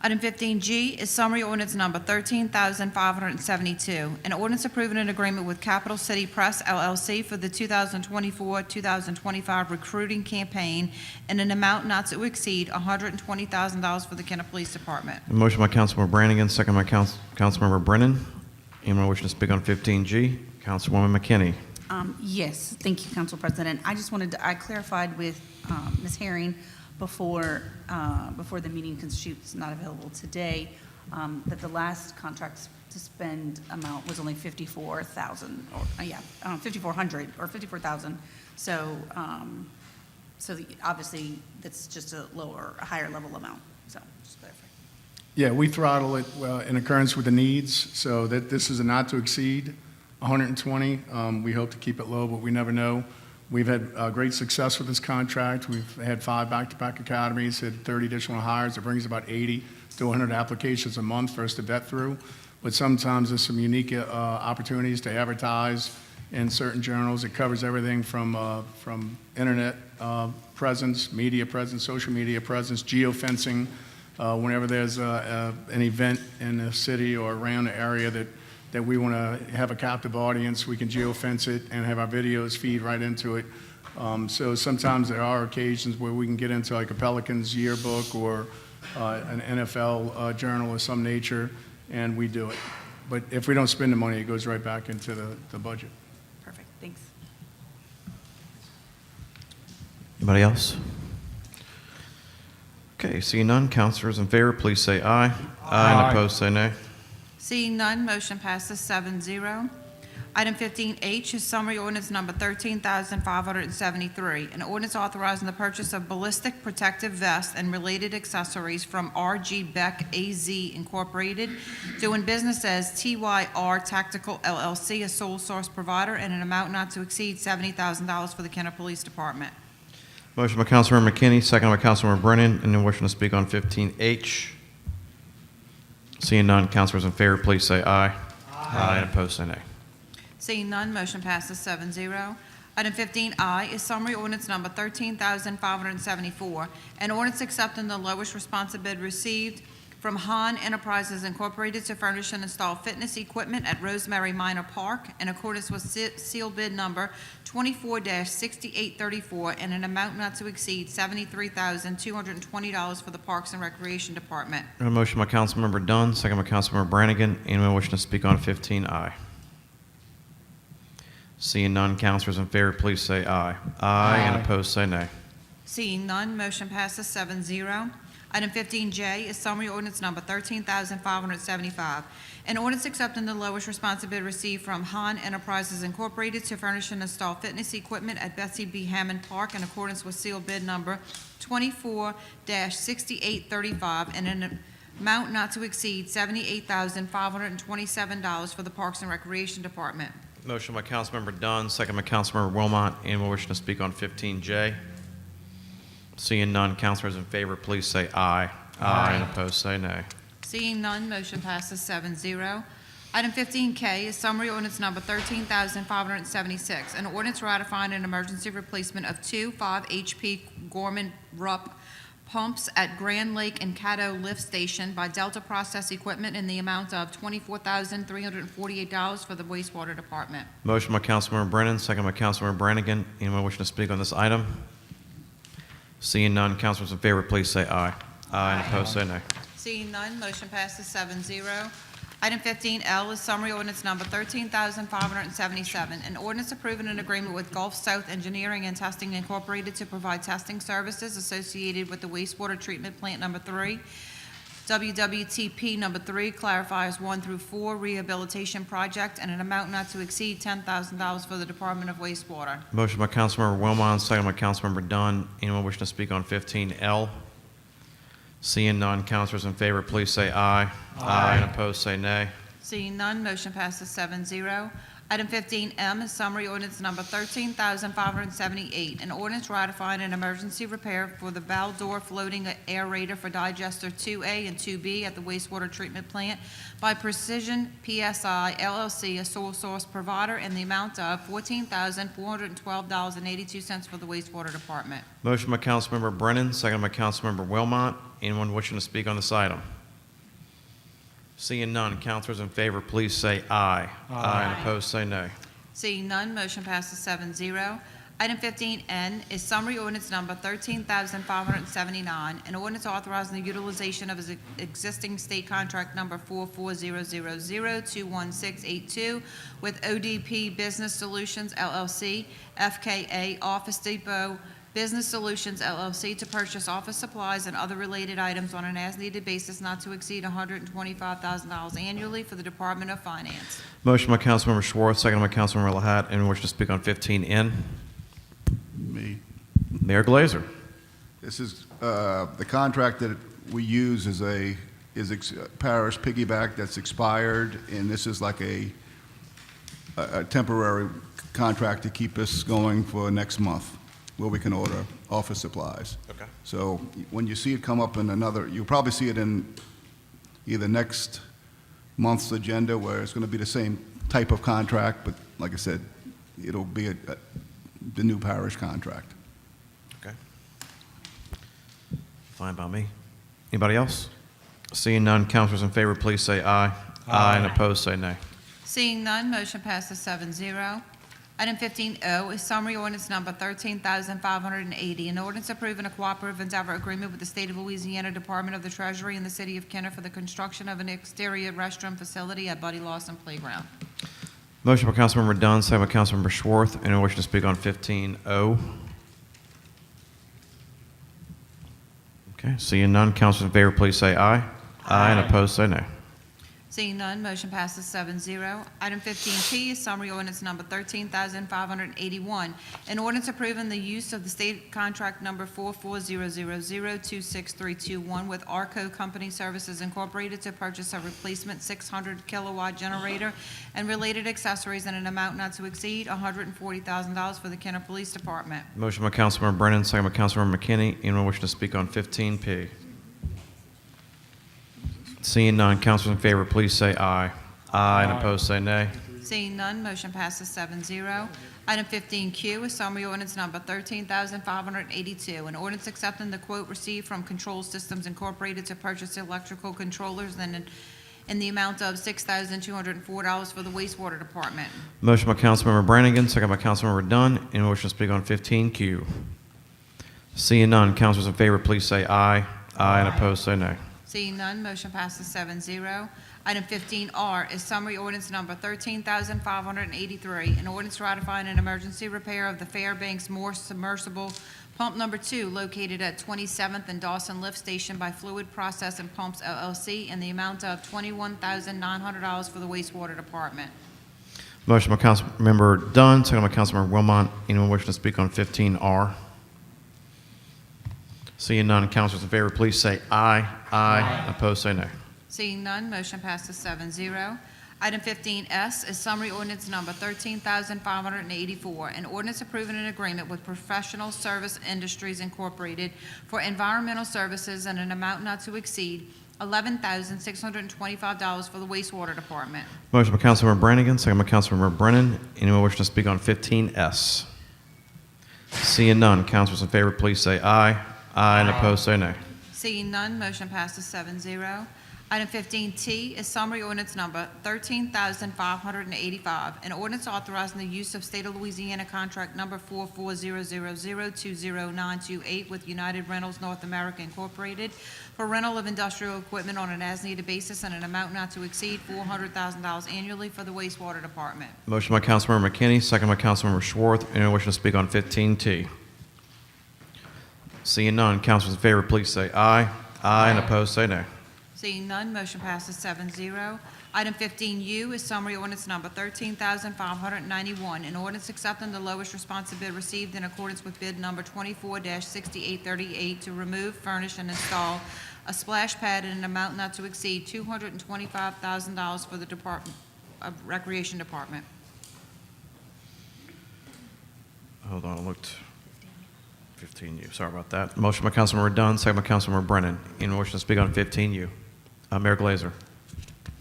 Item 15G is summary ordinance number 13,572, an ordinance approving an agreement with Capital City Press LLC for the 2024-2025 recruiting campaign in an amount not to exceed $120,000 for the Kenner Police Department. A motion by Councilmember Brannigan, second by Councilmember Brennan. Anyone wishing to speak on 15G? Councilwoman McKinney. Yes, thank you, Council President. I just wanted to, I clarified with Ms. Herring before the meeting, because she's not available today, that the last contract to spend amount was only 54,000, or 5,400 or 54,000. So, obviously that's just a higher level amount. So just clarify. Yeah, we throttle it in accordance with the needs, so that this is a not to exceed 120. We hope to keep it low, but we never know. We've had great success with this contract. We've had 5 back-to-back academies, had 30 additional hires. It brings about 80 to 100 applications a month for us to vet through. But sometimes there's some unique opportunities to advertise in certain journals. It covers everything from internet presence, media presence, social media presence, geofencing. Whenever there's an event in the city or around the area that we want to have a captive audience, we can geofence it and have our videos feed right into it. So sometimes there are occasions where we can get into like a Pelicans yearbook or an NFL journal of some nature, and we do it. But if we don't spend the money, it goes right back into the budget. Perfect, thanks. Anybody else? Okay, seeing none, councilors in favor, please say aye. Aye. And opposed, say nay. Seeing none, motion passes 7-0. Item 15H is summary ordinance number 13,573, an ordinance authorizing the purchase of ballistic protective vests and related accessories from R.G. Beck AZ Incorporated, doing business as TYR Tactical LLC, a sole source provider, and an amount not to exceed $70,000 for the Kenner Police Department. Motion by Councilmember McKinney, second by Councilmember Brennan. Anyone wishing to speak on 15H? Seeing none, councilors in favor, please say aye. Aye. And opposed, say nay. Seeing none, motion passes 7-0. Item 15I is summary ordinance number 13,574, an ordinance accepting the lowest responsive bid received from Han Enterprises Incorporated to furnish and install fitness equipment at Rosemary Minor Park in accordance with sealed bid number 24-6834 and an amount not to exceed $73,220 for the Parks and Recreation Department. A motion by Councilmember Dunn, second by Councilmember Brannigan. Anyone wishing to speak on 15I? Seeing none, councilors in favor, please say aye. Aye. And opposed, say nay. Seeing none, motion passes 7-0. Item 15J is summary ordinance number 13,575, an ordinance accepting the lowest responsive bid received from Han Enterprises Incorporated to furnish and install fitness equipment at Betsy B. Hammond Park in accordance with sealed bid number 24-6835 and an amount not to exceed $78,527 for the Parks and Recreation Department. Motion by Councilmember Dunn, second by Councilmember Wilmot. Anyone wishing to speak on 15J? Seeing none, councilors in favor, please say aye. Aye. And opposed, say nay. Seeing none, motion passes 7-0. Item 15K is summary ordinance number 13,576, an ordinance ratifying an emergency replacement of two 5 HP Gorman Rupp pumps at Grand Lake and Caddo Lift Station by Delta Process Equipment in the amount of $24,348 for the wastewater department. Motion by Councilmember Brennan, second by Councilmember Brannigan. Anyone wishing to speak on this item? Seeing none, councilors in favor, please say aye. Aye. And opposed, say nay. Seeing none, motion passes 7-0. Item 15L is summary ordinance number 13,577, an ordinance approving an agreement with Gulf South Engineering and Testing Incorporated to provide testing services associated with the wastewater treatment plant number 3, WWTP number 3, clarifiers 1 through 4 rehabilitation project, and an amount not to exceed $10,000 for the Department of Wastewater. Motion by Councilmember Wilmot, second by Councilmember Dunn. Anyone wishing to speak on 15L? Seeing none, councilors in favor, please say aye. Aye. And opposed, say nay. Seeing none, motion passes 7-0. Item 15M is summary ordinance number 13,578, an ordinance ratifying an emergency repair for the Valdor floating aerator for digester 2A and 2B at the wastewater treatment plant by Precision PSI LLC, a sole source provider, in the amount of $14,412.82 for the wastewater department. Motion by Councilmember Brennan, second by Councilmember Wilmot. Anyone wishing to speak on this item? Seeing none, councilors in favor, please say aye. Aye. And opposed, say nay. Seeing none, motion passes 7-0. Item 15N is summary ordinance number 13,579, an ordinance authorizing the utilization of his existing state contract number 4400021682 with ODP Business Solutions LLC, FKA Office Depot Business Solutions LLC to purchase office supplies and other related items on an as-needed basis not to exceed $125,000 annually for the Department of Finance. Motion by Councilmember Schwartz, second by Councilmember Lahat. Anyone wish to speak on 15N? Me. Mayor Glazer. This is, the contract that we use is parish piggyback that's expired, and this is like a temporary contract to keep us going for next month, where we can order office supplies. Okay. So when you see it come up in another, you'll probably see it in either next month's agenda, where it's going to be the same type of contract, but like I said, it'll be the new parish contract. Okay. Fine by me. Anybody else? Seeing none, councilors in favor, please say aye. Aye. And opposed, say nay. Seeing none, motion passes 7-0. Item 15O is summary ordinance number 13,580, an ordinance approving a cooperative endeavor agreement with the State of Louisiana Department of the Treasury and the City of Kenner for the construction of an exterior restroom facility at Buddy Lawson Playground. Motion by Councilmember Dunn, second by Councilmember Schwartz. Anyone wishing to speak on 15O? Okay, seeing none, councilors in favor, please say aye. Aye. And opposed, say nay. Seeing none, motion passes 7-0. Item 15P is summary ordinance number 13,581, an ordinance approving the use of the state contract number 4400026321 with ARCO Company Services Incorporated to purchase a replacement 600-kilowatt generator and related accessories in an amount not to exceed $140,000 for the Kenner Police Department. Motion by Councilmember Brennan, second by Councilmember McKinney. Anyone wishing to speak on 15P? Seeing none, councilors in favor, please say aye. Aye, and opposed, say nay. Seeing none, motion passes 7-0. Item 15Q is summary ordinance number 13,582, an ordinance accepting the quote received from Control Systems Incorporated to purchase electrical controllers in the amount of $6,204 for the wastewater department. Motion by Councilmember Brannigan, second by Councilmember Dunn. Anyone wishing to speak on 15Q? Seeing none, councilors in favor, please say aye. Aye, and opposed, say nay. Seeing none, motion passes 7-0. Item 15R is summary ordinance number 13,583, an ordinance ratifying an emergency repair of the Fairbanks Moore submersible pump number 2 located at 27th and Dawson Lift Station by Fluid Process and Pumps LLC in the amount of $21,900 for the wastewater department. Motion by Councilmember Dunn, second by Councilmember Wilmot. Anyone wishing to speak on 15R? Seeing none, councilors in favor, please say aye. Aye. Opposed, say nay. Seeing none, motion passes 7-0. Item 15S is summary ordinance number 13,584, an ordinance approving an agreement with Professional Service Industries Incorporated for environmental services in an amount not to exceed $11,625 for the wastewater department. Motion by Councilmember Brannigan, second by Councilmember Brennan. Anyone wishing to speak on 15S? Seeing none, councilors in favor, please say aye. Aye, and opposed, say nay. Seeing none, motion passes 7-0. Item 15T is summary ordinance number 13,585, an ordinance authorizing the use of State of Louisiana contract number 4400020928 with United Rentals North America Incorporated for rental of industrial equipment on an as-needed basis and an amount not to exceed $400,000 annually for the wastewater department. Motion by Councilmember McKinney, second by Councilmember Schwartz. Anyone wishing to speak on 15T? Seeing none, councilors in favor, please say aye. Aye, and opposed, say nay. Seeing none, motion passes 7-0. Item 15U is summary ordinance number 13,591, an ordinance accepting the lowest responsive bid received in accordance with bid number 24-6838 to remove, furnish, and install a splash pad in an amount not to exceed $225,000 for the Recreation Department. Hold on, I looked. 15U, sorry about that. Motion by Councilmember Dunn, second by Councilmember Brennan. Anyone wishing to speak on 15U? Mayor Glazer.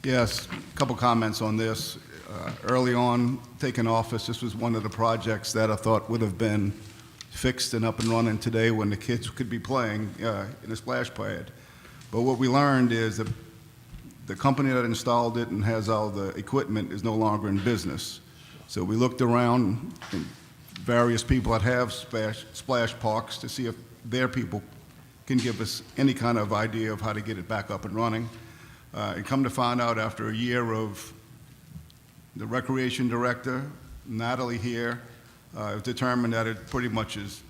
Yes, a couple comments on this. Early on, taking office, this was one of the projects that I thought would have been fixed and up and running today when the kids could be playing in a splash pad. But what we learned is that the company that installed it and has all the equipment is no longer in business. So we looked around and various people that have splash parks to see if their people can give us any kind of idea of how to get it back up and running. And come to find out after a year of the recreation director, Natalie here, determined that it pretty much is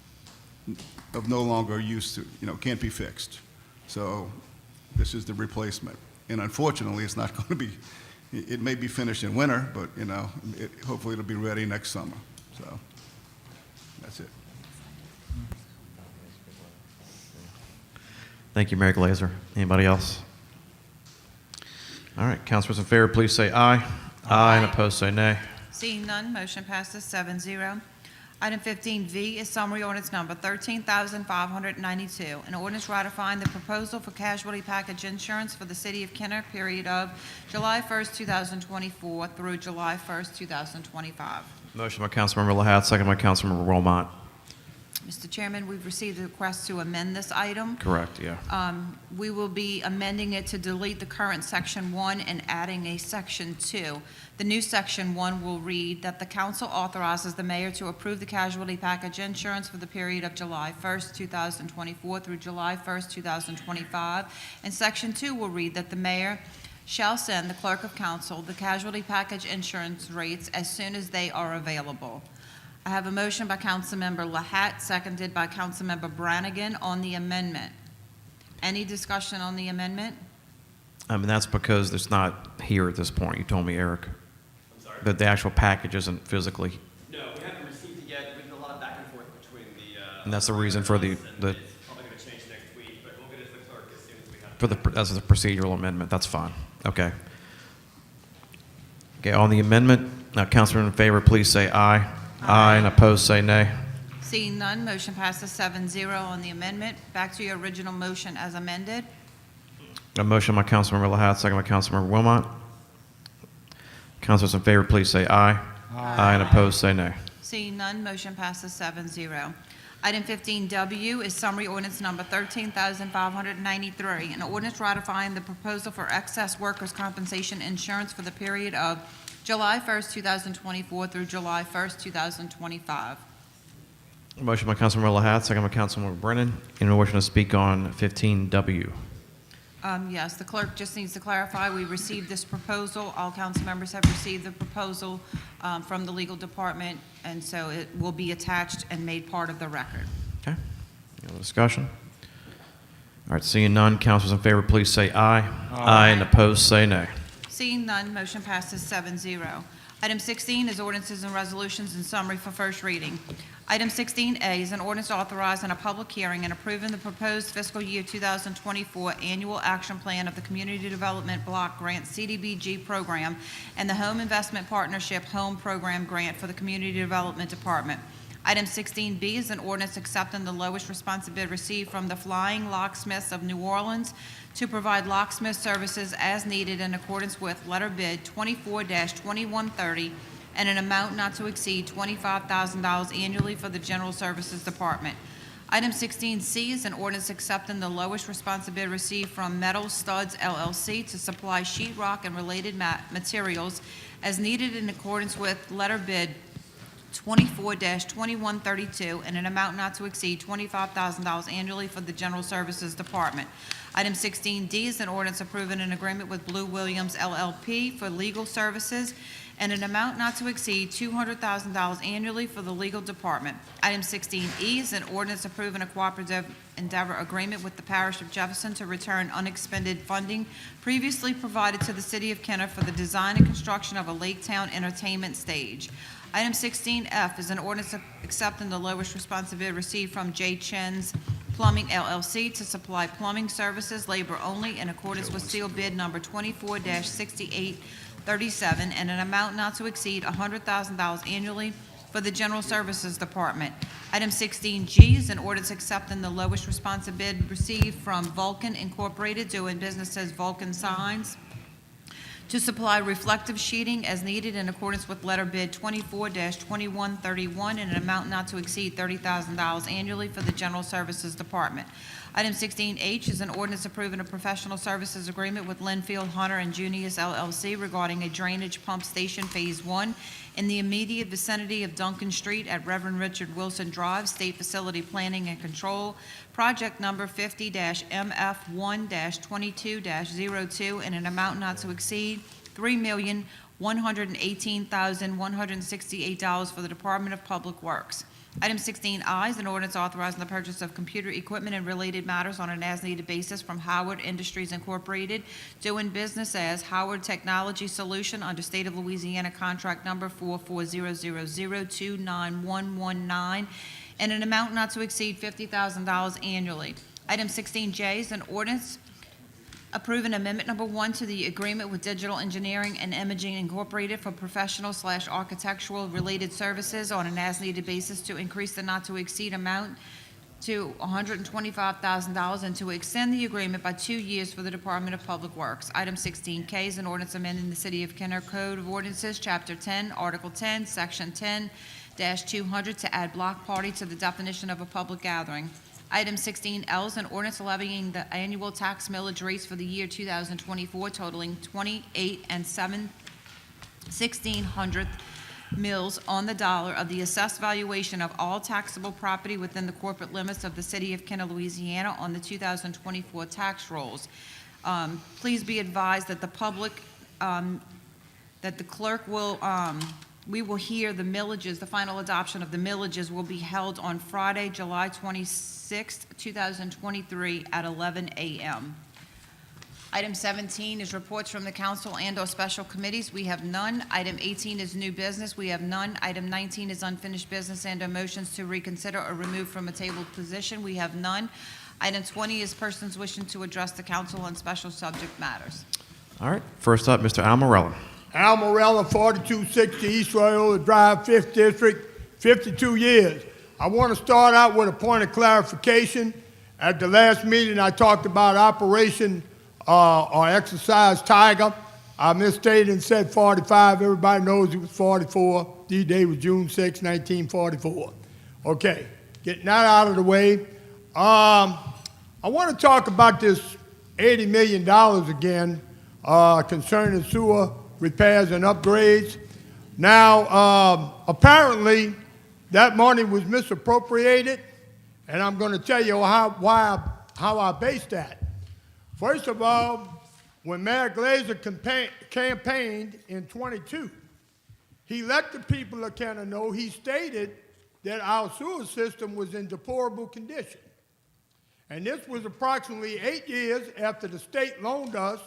of no longer use to, can't be fixed. So this is the replacement. And unfortunately, it's not going to be, it may be finished in winter, but hopefully it'll be ready next summer. So. That's it. Thank you, Mayor Glazer. Anybody else? All right, councilors in favor, please say aye. Aye, and opposed, say nay. Seeing none, motion passes 7-0. Item 15V is summary ordinance number 13,592, an ordinance ratifying the proposal for casualty package insurance for the city of Kenner, period of July 1st, 2024 through July 1st, 2025. Motion by Councilmember Lahat, second by Councilmember Wilmot. Mr. Chairman, we've received a request to amend this item. Correct, yeah. We will be amending it to delete the current Section 1 and adding a Section 2. The new Section 1 will read that the council authorizes the mayor to approve the casualty package insurance for the period of July 1st, 2024 through July 1st, 2025. And Section 2 will read that the mayor shall send the clerk of council the casualty package insurance rates as soon as they are available. I have a motion by Councilmember Lahat, seconded by Councilmember Brannigan on the amendment. Any discussion on the amendment? And that's because it's not here at this point, you told me, Eric. I'm sorry? That the actual package isn't physically, No, we haven't received it yet. We've been a lot of back and forth between the. and that's the reason for the, It's probably going to change next week, but we'll get it to the clerk as soon as we have. for the, as a procedural amendment, that's fine. Okay. Okay, on the amendment, Councilman in favor, please say aye. Aye. And opposed, say nay. Seeing none, motion passes 7-0 on the amendment. Back to your original motion as amended. A motion by Councilmember Lahat, second by Councilmember Wilmot. Councilors in favor, please say aye. Aye. And opposed, say nay. Seeing none, motion passes 7-0. Item 15W is summary ordinance number 13,593, an ordinance ratifying the proposal for excess workers' compensation insurance for the period of July 1st, 2024 through July 1st, 2025. Motion by Councilmember Lahat, second by Councilmember Brennan. Anyone wishing to speak on 15W? Yes, the clerk just needs to clarify, we received this proposal, all council members have received the proposal from the legal department, and so it will be attached and made part of the record. Okay. Any other discussion? All right, seeing none, councilors in favor, please say aye. Aye. And opposed, say nay. Seeing none, motion passes 7-0. Item 16 is ordinances and resolutions in summary for first reading. Item 16A is an ordinance authorizing a public hearing and approving the proposed fiscal year 2024 annual action plan of the Community Development Block Grant CDBG program and the Home Investment Partnership Home Program Grant for the Community Development Department. Item 16B is an ordinance accepting the lowest responsive bid received from the Flying Locksmiths of New Orleans to provide locksmith services as needed in accordance with letter bid 24-2130 and an amount not to exceed $25,000 annually for the General Services Department. Item 16C is an ordinance accepting the lowest responsive bid received from Metal Studs LLC to supply sheetrock and related materials as needed in accordance with letter bid 24-2132 and an amount not to exceed $25,000 annually for the General Services Department. Item 16D is an ordinance approving an agreement with Blue Williams LLP for legal services and an amount not to exceed $200,000 annually for the legal department. Item 16E is an ordinance approving a cooperative endeavor agreement with the Parish of Jefferson to return unexpended funding previously provided to the City of Kenner for the design and construction of a Lake Town entertainment stage. Item 16F is an ordinance accepting the lowest responsive bid received from J. Chen's Plumbing LLC to supply plumbing services, labor only, in accordance with seal bid number 24-6837, and an amount not to exceed $100,000 annually for the General Services Department. Item 16G is an ordinance accepting the lowest responsive bid received from Vulcan Incorporated, doing business as Vulcan Signs, to supply reflective sheeting as needed in accordance with letter bid 24-2131 and an amount not to exceed $30,000 annually for the General Services Department. Item 16H is an ordinance approving a professional services agreement with Linfield, Hunter, and Junius LLC regarding a drainage pump station Phase 1 in the immediate vicinity of Duncan Street at Reverend Richard Wilson Drive, State Facility Planning and Control, project number 50-MF1-22-02, in an amount not to exceed $3,118,168 for the Department of Public Works. Item 16I is an ordinance authorizing the purchase of computer equipment and related matters on an as-needed basis from Howard Industries Incorporated, doing business as Howard Technology Solution under State of Louisiana contract number 4400029119, and an amount not to exceed $50,000 annually. Item 16J is an ordinance approving amendment number 1 to the agreement with Digital Engineering and Imaging Incorporated for professional/architectural related services on an as-needed basis to increase the not-to-exceed amount to $125,000 and to extend the agreement by 2 years for the Department of Public Works. Item 16K is an ordinance amending the City of Kenner Code of Ordinances, Chapter 10, Article 10, Section 10-200 to add block party to the definition of a public gathering. Item 16L is an ordinance levying the annual tax millage rates for the year 2024 totaling 28 7/1600 mills on the dollar of the assessed valuation of all taxable property within the corporate limits of the City of Kenner, Louisiana on the 2024 tax rolls. Please be advised that the public, that the clerk will, we will hear the millages, the final adoption of the millages will be held on Friday, July 26th, 2023 at 11 a.m. Item 17 is reports from the council and/or special committees. We have none. Item 18 is new business. We have none. Item 19 is unfinished business and/or motions to reconsider or remove from a tabled position. We have none. Item 20 is persons wishing to address the council on special subject matters. All right, first up, Mr. Al Morella. Al Morella, 4260 East Loyola Drive, 5th District, 52 years. I want to start out with a point of clarification. At the last meeting, I talked about Operation or Exercise Tiger. I misstated and said 45. Everybody knows it was 44. D-Day was June 6, 1944. Okay, getting that out of the way. I want to talk about this $80 million again concerning sewer repairs and upgrades. Now, apparently, that money was misappropriated, and I'm going to tell you how I based that. First of all, when Mayor Glazer campaigned in 22, he let the people of Kenner know, he stated that our sewer system was in deplorable condition. And this was approximately 8 years after the state loaned us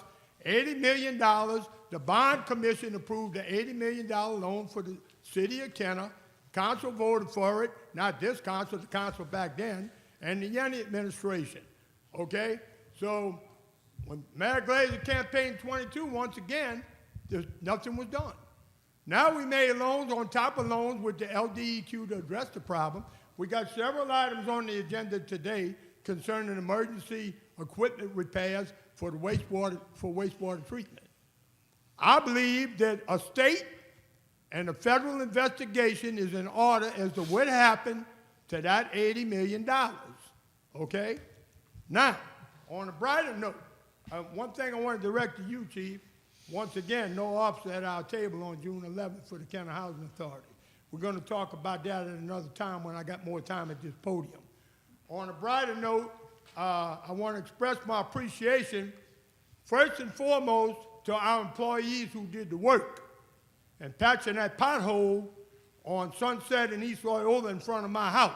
$80 million. The bond commission approved the $80 million loan for the city of Kenner. Council voted for it, not this council, the council back then, and the Yenny administration, okay? So when Mayor Glazer campaigned 22, once again, nothing was done. Now we made loans on top of loans with the LDEQ to address the problem. We got several items on the agenda today concerning emergency equipment repairs for the wastewater treatment. I believe that a state and a federal investigation is in order as to what happened to that $80 million, okay? Now, on a brighter note, one thing I want to direct to you, Chief, once again, no officer at our table on June 11th for the Kenner Housing Authority. We're going to talk about that at another time when I got more time at this podium. On a brighter note, I want to express my appreciation, first and foremost, to our employees who did the work and patching that pothole on Sunset and East Loyola in front of my house.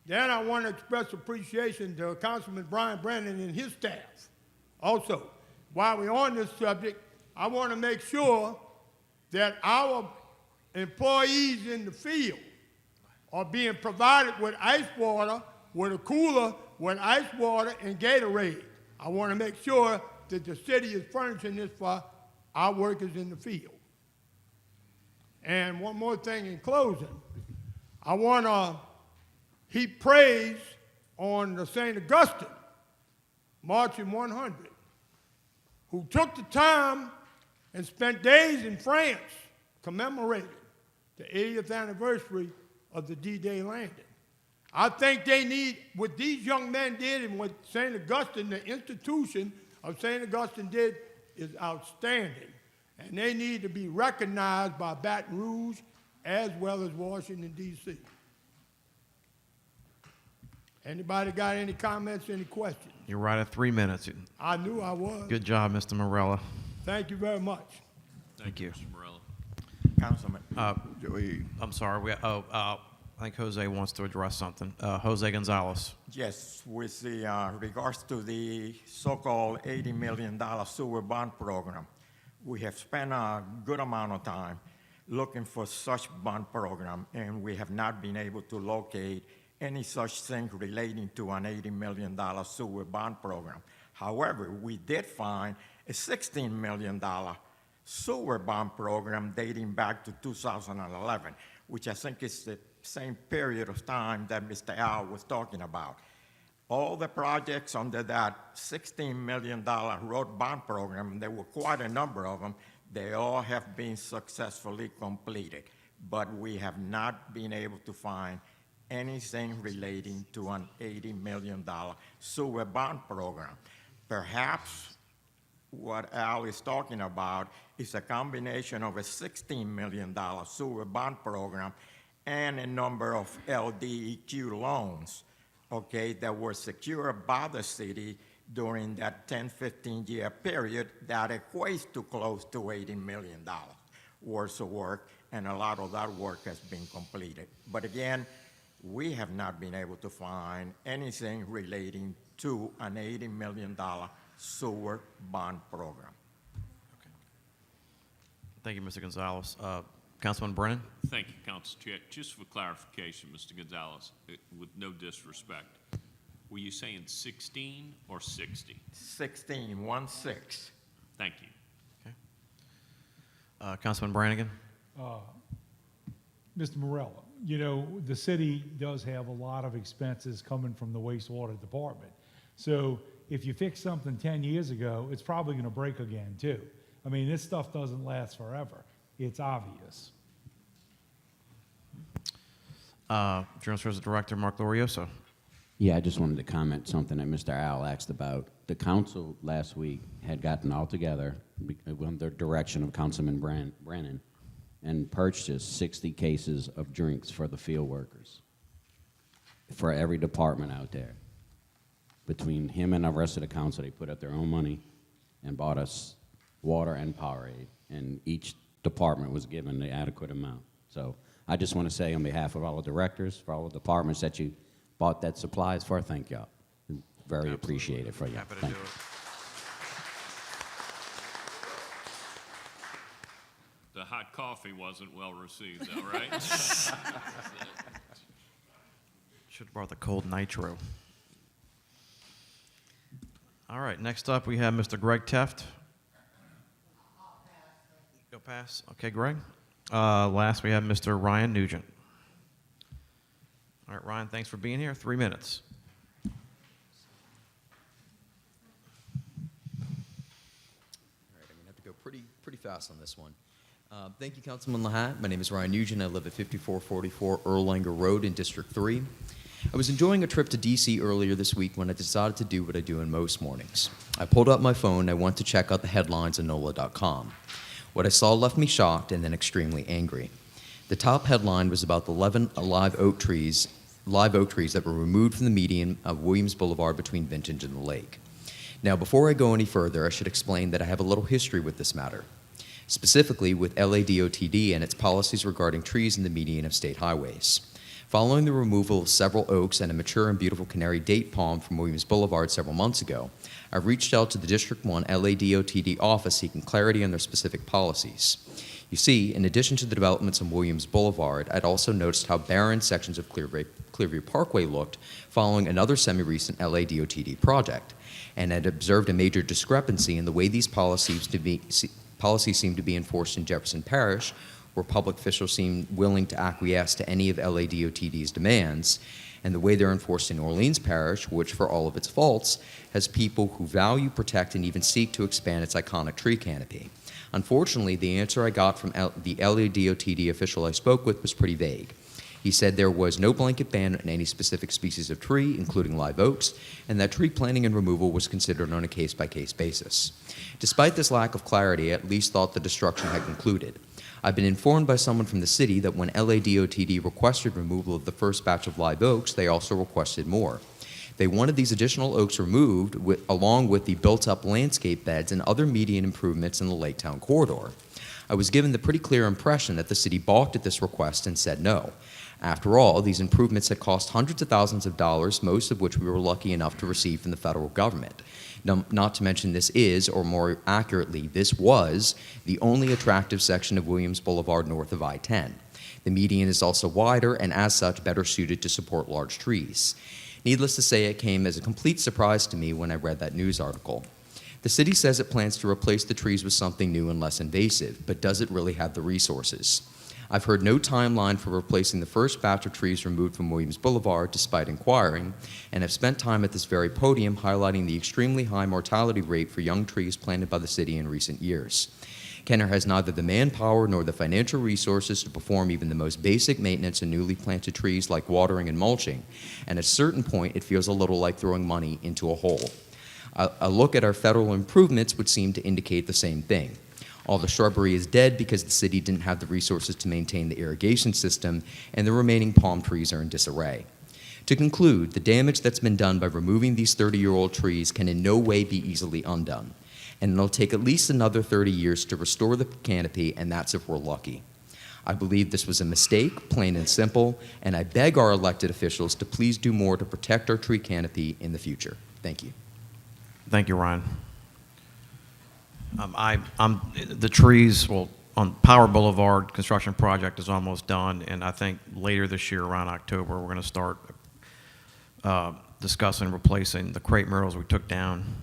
Then I want to express appreciation to Councilman Brian Brennan and his staff. Also, while we're on this subject, I want to make sure that our employees in the field are being provided with ice water, with a cooler, with ice water and Gatorade. I want to make sure that the city is furnishing this for our workers in the field. And one more thing in closing, I want to heap praise on the St. Augustine Marching 100, who took the time and spent days in France commemorating the 80th anniversary of the D-Day landing. I think they need, what these young men did and what St. Augustine, the institution of St. Augustine did, is outstanding. And they need to be recognized by Baton Rouge as well as Washington, D.C. Anybody got any comments, any questions? You're right at 3 minutes. I knew I was. Good job, Mr. Morella. Thank you very much. Thank you. Mr. Morella. Councilman. I'm sorry. I think Jose wants to address something. Jose Gonzalez. Yes, with the regards to the so-called $80 million sewer bond program, we have spent a good amount of time looking for such bond program, and we have not been able to locate any such thing relating to an $80 million sewer bond program. However, we did find a $16 million sewer bond program dating back to 2011, which I think is the same period of time that Mr. Al was talking about. All the projects under that $16 million road bond program, and there were quite a number of them, they all have been successfully completed. But we have not been able to find anything relating to an $80 million sewer bond program. Perhaps what Al is talking about is a combination of a $16 million sewer bond program and a number of LDEQ loans, okay, that were secured by the city during that 10, 15-year period that equates to close to $80 million worth of work, and a lot of that work has been completed. But again, we have not been able to find anything relating to an $80 million sewer bond program. Thank you, Mr. Gonzalez. Councilman Brennan? Thank you, Council Chair. Just for clarification, Mr. Gonzalez, with no disrespect, were you saying 16 or 60? 16, 1-6. Thank you. Councilman Brannigan? Mr. Morella, you know, the city does have a lot of expenses coming from the wastewater department. So if you fix something 10 years ago, it's probably going to break again too. I mean, this stuff doesn't last forever. It's obvious. General Services Director Mark Glorioso. Yeah, I just wanted to comment something that Mr. Al asked about. The council last week had gotten all together under the direction of Councilman Brennan and purchased 60 cases of drinks for the field workers, for every department out there. Between him and the rest of the council, they put up their own money and bought us water and Powerade, and each department was given the adequate amount. So I just want to say on behalf of all the directors, for all the departments that you bought that supplies for, thank y'all. Very appreciated for you. Happy to Thank do you. it. The hot coffee wasn't well received, though, right? Should have brought the cold nitro. All right, next up we have Mr. Greg Teft. Go pass. Okay, Greg. Last we have Mr. Ryan Nugent. All right, Ryan, thanks for being here. 3 minutes. All right, I'm going to have to go pretty fast on this one. Thank you, Councilman Lahat. My name is Ryan Nugent. I live at 5444 Erlanger Road in District 3. I was enjoying a trip to D.C. earlier this week when I decided to do what I do in most mornings. I pulled up my phone and I went to check out the headlines on NOLA.com. What I saw left me shocked and then extremely angry. The top headline was about the 11 live oak trees that were removed from the median of Williams Boulevard between Vintage and the lake. Now, before I go any further, I should explain that I have a little history with this matter, specifically with LADOTD and its policies regarding trees in the median of state highways. Following the removal of several oaks and a mature and beautiful canary date palm from Williams Boulevard several months ago, I reached out to the District 1 LADOTD office seeking clarity on their specific policies. You see, in addition to the developments on Williams Boulevard, I'd also noticed how barren sections of Clearview Parkway looked following another semi-recent LADOTD project, and had observed a major discrepancy in the way these policies seem to be enforced in Jefferson Parish, where public officials seem willing to acquiesce to any of LADOTD's demands, and the way they're enforced in Orleans Parish, which, for all of its faults, has people who value, protect, and even seek to expand its iconic tree canopy. Unfortunately, the answer I got from the LADOTD official I spoke with was pretty vague. He said there was no blanket ban on any specific species of tree, including live oaks, and that tree planting and removal was considered on a case-by-case basis. Despite this lack of clarity, I at least thought the destruction had concluded. I've been informed by someone from the city that when LADOTD requested removal of the first batch of live oaks, they also requested more. They wanted these additional oaks removed along with the built-up landscape beds and other median improvements in the Lake Town corridor. I was given the pretty clear impression that the city balked at this request and said no. After all, these improvements had cost hundreds of thousands of dollars, most of which we were lucky enough to receive from the federal government. Not to mention this is, or more accurately, this was, the only attractive section of Williams Boulevard north of I-10. The median is also wider and as such better suited to support large trees. Needless to say, it came as a complete surprise to me when I read that news article. The city says it plans to replace the trees with something new and less invasive, but does it really have the resources? I've heard no timeline for replacing the first batch of trees removed from Williams Boulevard, despite inquiring, and have spent time at this very podium highlighting the extremely high mortality rate for young trees planted by the city in recent years. Kenner has neither the manpower nor the financial resources to perform even the most basic maintenance in newly planted trees like watering and mulching, and at a certain point it feels a little like throwing money into a hole. A look at our federal improvements would seem to indicate the same thing. All the shrubbery is dead because the city didn't have the resources to maintain the irrigation system, and the remaining palm trees are in disarray. To conclude, the damage that's been done by removing these 30-year-old trees can in no way be easily undone, and it'll take at least another 30 years to restore the canopy, and that's if we're lucky. I believe this was a mistake, plain and simple, and I beg our elected officials to please do more to protect our tree canopy in the future. Thank you. Thank you, Ryan. The trees, well, on Power Boulevard, construction project is almost done, and I think later this year, around October, we're going to start discussing replacing the crepe murals we took down.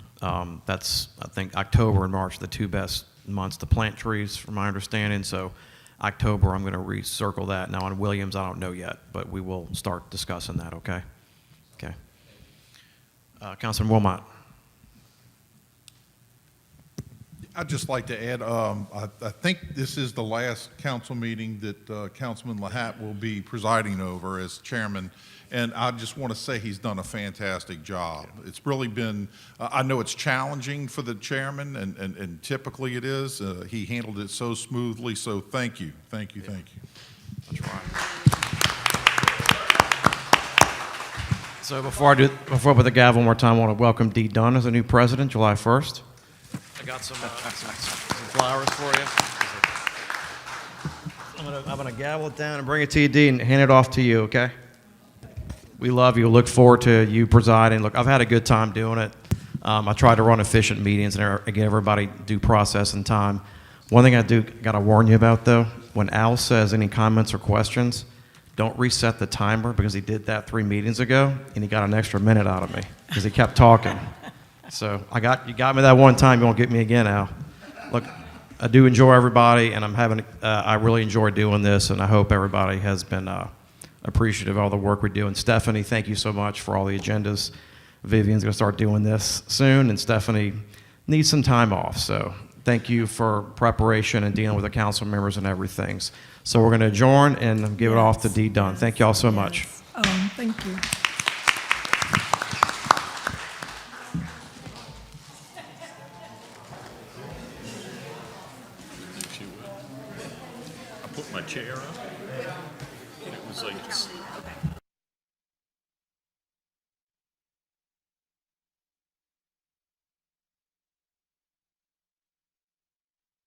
That's, I think, October and March, the two best months to plant trees, from my understanding. So October, I'm going to recircle that. Now on Williams, I don't know yet, but we will start discussing that, okay? Okay. Councilman Wilmot. I'd just like to add, I think this is the last council meeting that Councilman Lahat will be presiding over as chairman, and I just want to say he's done a fantastic job. It's really been, I know it's challenging for the chairman, and typically it is. He handled it so smoothly, so thank you, thank you, thank you. That's right. So before I put the gavel one more time, I want to welcome Dee Dunn as the new president, July 1st. I got some flowers for you. I'm gonna gavel it down and bring it to you, Dee, and hand it off to you, okay? We love you. Look forward to you presiding. Look, I've had a good time doing it. I try to run efficient meetings and give everybody due process and time. One thing I do gotta warn you about, though, when Al says any comments or questions, don't reset the timer, because he did that 3 meetings ago, and he got an extra minute out of me because he kept talking. So you got me that one time. You won't get me again, Al. Look, I do enjoy everybody, and I really enjoy doing this, and I hope everybody has been appreciative of all the work we do. And Stephanie, thank you so much for all the agendas. Vivian's going to start doing this soon, and Stephanie needs some time off. So thank you for preparation and dealing with the council members and everything. So we're going to adjourn and give it off to Dee Dunn. Thank you all so much. Thank you. I put my chair up, and it was like,